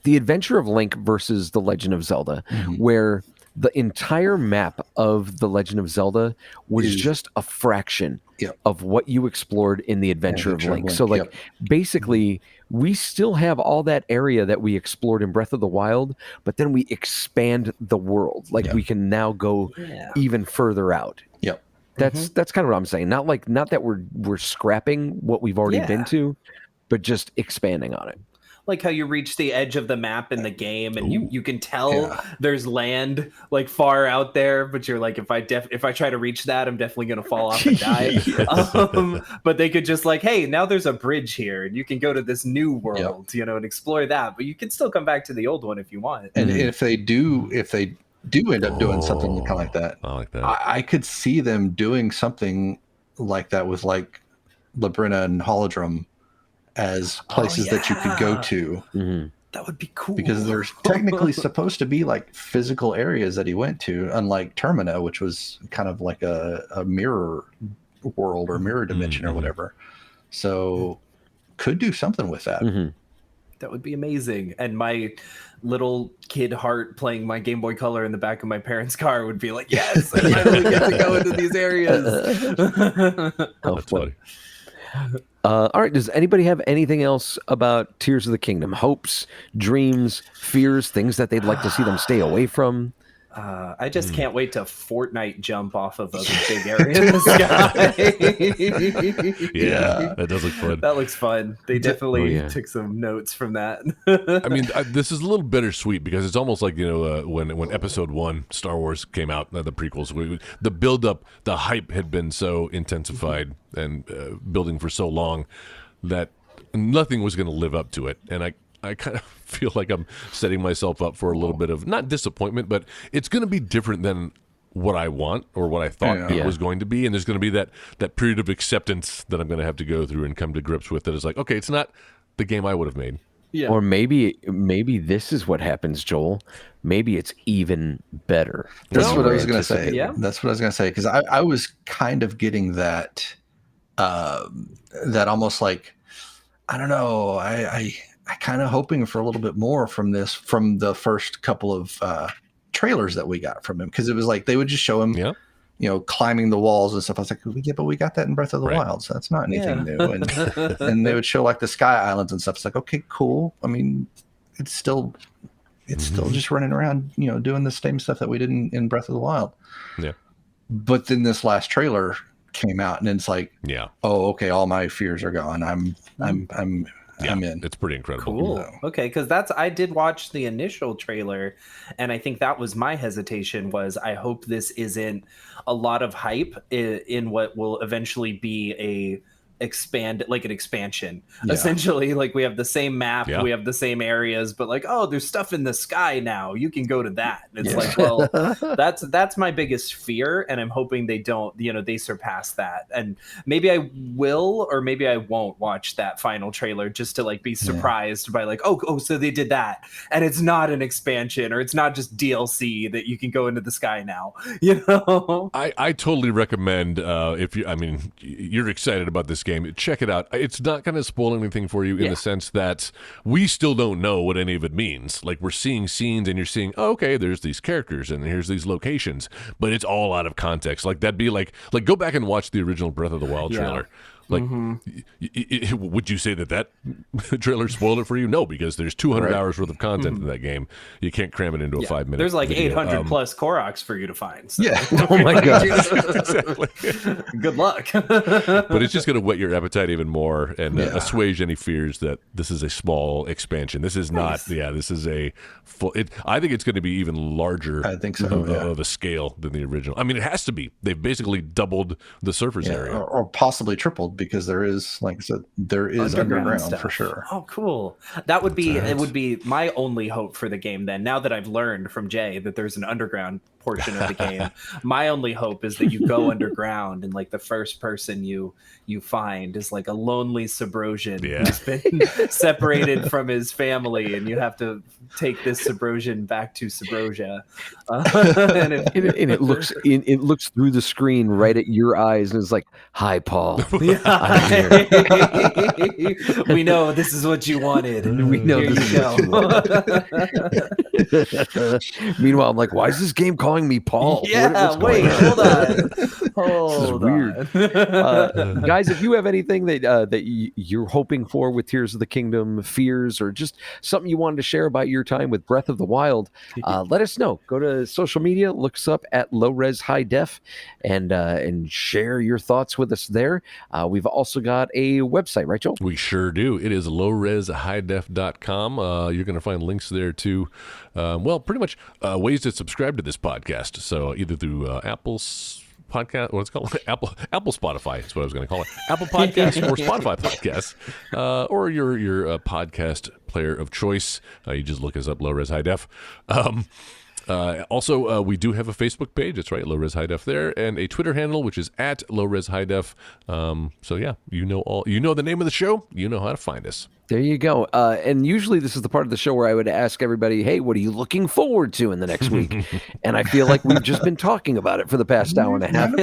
Adventure of Link versus the Legend of Zelda, where the entire map of the Legend of Zelda was just a fraction of what you explored in the Adventure of Link. So like basically we still have all that area that we explored in Breath of the Wild, but then we expand the world. Like we can now go even further out. Yep. That's kind of what I'm saying. Not that we're scrapping what we've already been to, but just expanding on it. Like how you reach the edge of the map in the game, and you can tell there's land like far out there, but you're like, if I try to reach that, I'm definitely gonna fall off and die. But they could just like, hey, now there's a bridge here, and you can go to this new world, and explore that. But you can still come back to the old one if you want. And if they do end up doing something kind of like that, I like that. I could see them doing something like that with like Labrina and Holodrum as places that you could go to. That would be cool. Because there's technically supposed to be like physical areas that he went to, unlike Termina, which was kind of like a mirror world or mirror dimension or whatever. So could do something with that. That would be amazing. And my little kid heart playing my Game Boy Color in the back of my parents' car would be like, yes, I finally get to go into these areas. That's funny. All right. Does anybody have anything else about Tears of the Kingdom? Hopes, dreams, fears, things that they'd like to see them stay away from? I just can't wait to Fortnite jump off of a big area in the sky. Yeah, that does look fun. That looks fun. They definitely took some notes from that. I mean, this is a little bittersweet because it's almost like, when Episode 1, Star Wars, came out, the prequels, the build-up, the hype had been so intensified and building for so long that nothing was going to live up to it. And I kind of feel like I'm setting myself up for a little bit of, not disappointment, but it's going to be different than what I want or what I thought it was going to be. And there's going to be that period of acceptance that I'm going to have to go through and come to grips with that is like, okay, it's not the game I would have made. Yeah. Or maybe this is what happens, Joel. Maybe it's even better. That's what I was going to say. Yeah. That's what I was going to say. Because I was kind of getting that almost like, I don't know, I kind of hoping for a little bit more from the first couple of trailers that we got from him, because it was like they would just show him, climbing the walls and stuff. I was like, yeah, but we got that in Breath of the Wild, so that's not anything new. And they would show like the sky islands and stuff. It's like, okay, cool. I mean, it's still just running around, doing the same stuff that we did in Breath of the Wild. Yeah. But then this last trailer came out, and it's like, oh, okay, all my fears are gone. I'm in. It's pretty incredible. Cool. Okay, because I did watch the initial trailer, and I think that was my hesitation. Was I hope this isn't a lot of hype in what will eventually be an expansion. Essentially, like we have the same map, we have the same areas, but like, oh, there's stuff in the sky now. You can go to that. And it's like, well, that's my biggest fear, and I'm hoping they don't. They surpass that. And maybe I will, or maybe I won't watch that final trailer just to like be surprised by like, oh, so they did that, and it's not an expansion, or it's not just DLC that you can go into the sky now. I totally recommend if you're excited about this game, check it out. It's not going to spoil anything for you in the sense that we still don't know what any of it means. Like, we're seeing scenes and you're seeing, oh, okay, there's these characters and here's these locations, but it's all out of context. Like, that'd be like go back and watch the original Breath of the Wild trailer. Like, would you say that trailer spoiled it for you? No, because there's 200 hours worth of content in that game. You can't cram it into a 5-minute. There's like video. 800 plus Koroks for you to find. So. Yeah. Oh my god. Exactly. Good luck. But it's just going to whet your appetite even more and assuage any fears that this is a small expansion. This is not. Yeah, this is a full. I think it's going to be even larger. I think so. Of a scale than the original. I mean, it has to be. They've basically doubled the surface area, or possibly tripled, because there is, like I said, there is underground for sure. Oh, cool. That would be. It would be my only hope for the game. Then, now that I've learned from Jay that there's an underground portion of the game, my only hope is that you go underground and like the first person you find is like a lonely Subrosian who's been separated from his family, and you have to take this Subrosian back to Subrosia. And it looks through the screen right at your eyes, and it's like, "Hi, Paul. I'm here. We know this is what you wanted. We know Here this you is what you want." Meanwhile, I'm like, "Why is this game calling me Paul? Yeah, wait, hold on. Hold weird. Guys, if you have anything that you're hoping for with Tears of the Kingdom, fears, or just something you wanted to share about your time with Breath of the Wild, let us know. Go to social media, look us up at LowRes HighDef, and share your thoughts with us there. We've also got a website, right, Joel? We sure do. It is LowResHighDef.com. You're going to find links there to, pretty much ways to subscribe to this podcast. So either through Apple's podcast, what's it called? Apple Spotify is what I was going to call it. Apple Podcasts or Spotify Podcasts, or your podcast player of choice. You just look us up, LowRes HighDef. Also, we do have a Facebook page. That's right, LowRes HighDef there, and a Twitter handle, which is at LowRes HighDef. So yeah, you know the name of the show. You know how to find us. There you go. And usually this is the part of the show where I would ask everybody, "Hey, what are you looking forward to in the next week?" And I feel like we've just been talking about it for the past hour and a half.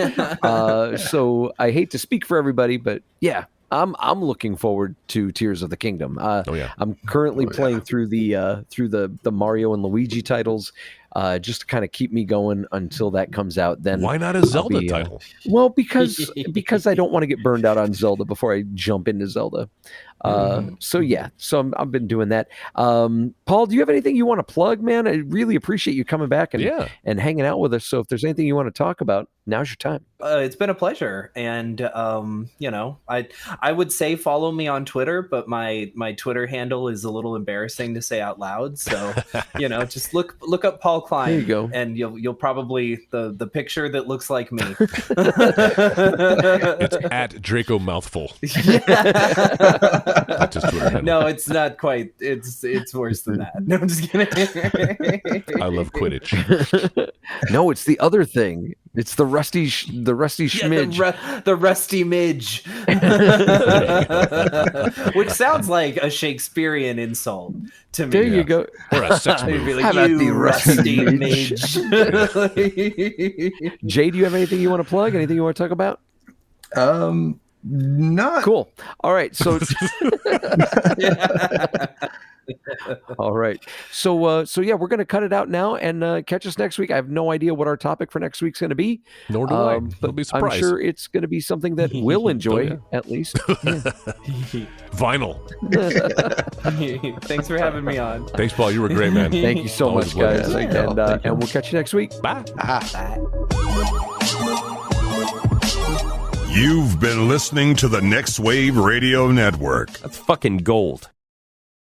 So I hate to speak for everybody, but yeah. I'm looking forward to Tears of the Kingdom. I'm currently playing through the Mario and Luigi titles, just to kind of keep me going until that comes out. Then why not a Zelda title? Well, because I don't want to get burned out on Zelda before I jump into Zelda. So I've been doing that. Paul, do you have anything you want to plug, man? I really appreciate you coming back and hanging out with us. So if there's anything you want to talk about, now's your time. It's been a pleasure. And, I would say follow me on Twitter, but my Twitter handle is a little embarrassing to say out loud. So, just look up Paul Cline. There you go. And you'll probably, the picture that looks like me. It's at Draco Mouthful. No, it's not quite. It's worse than that. No, I'm just kidding. I love Quidditch. No, it's the other thing. It's the rusty schmidge. The rusty midge. Which sounds like a Shakespearean insult to me. There you go. Or a sex move. Like, how about the rusty midge? Jay, do you have anything you want to plug? Anything you want to talk about? Not cool. All right. So all right. So we're going to cut it out now and catch us next week. I have no idea what our topic for next week's going to be. Nor do I. But It'll be a surprise. I'm sure it's going to be something that we'll enjoy at least. Vinyl. Thanks for having me on. Thanks, Paul. You were great, man. Thank you so Always much, guys. pleasure. And we'll catch you next week. Bye. You've been listening to the Next Wave Radio Network. That's fucking gold.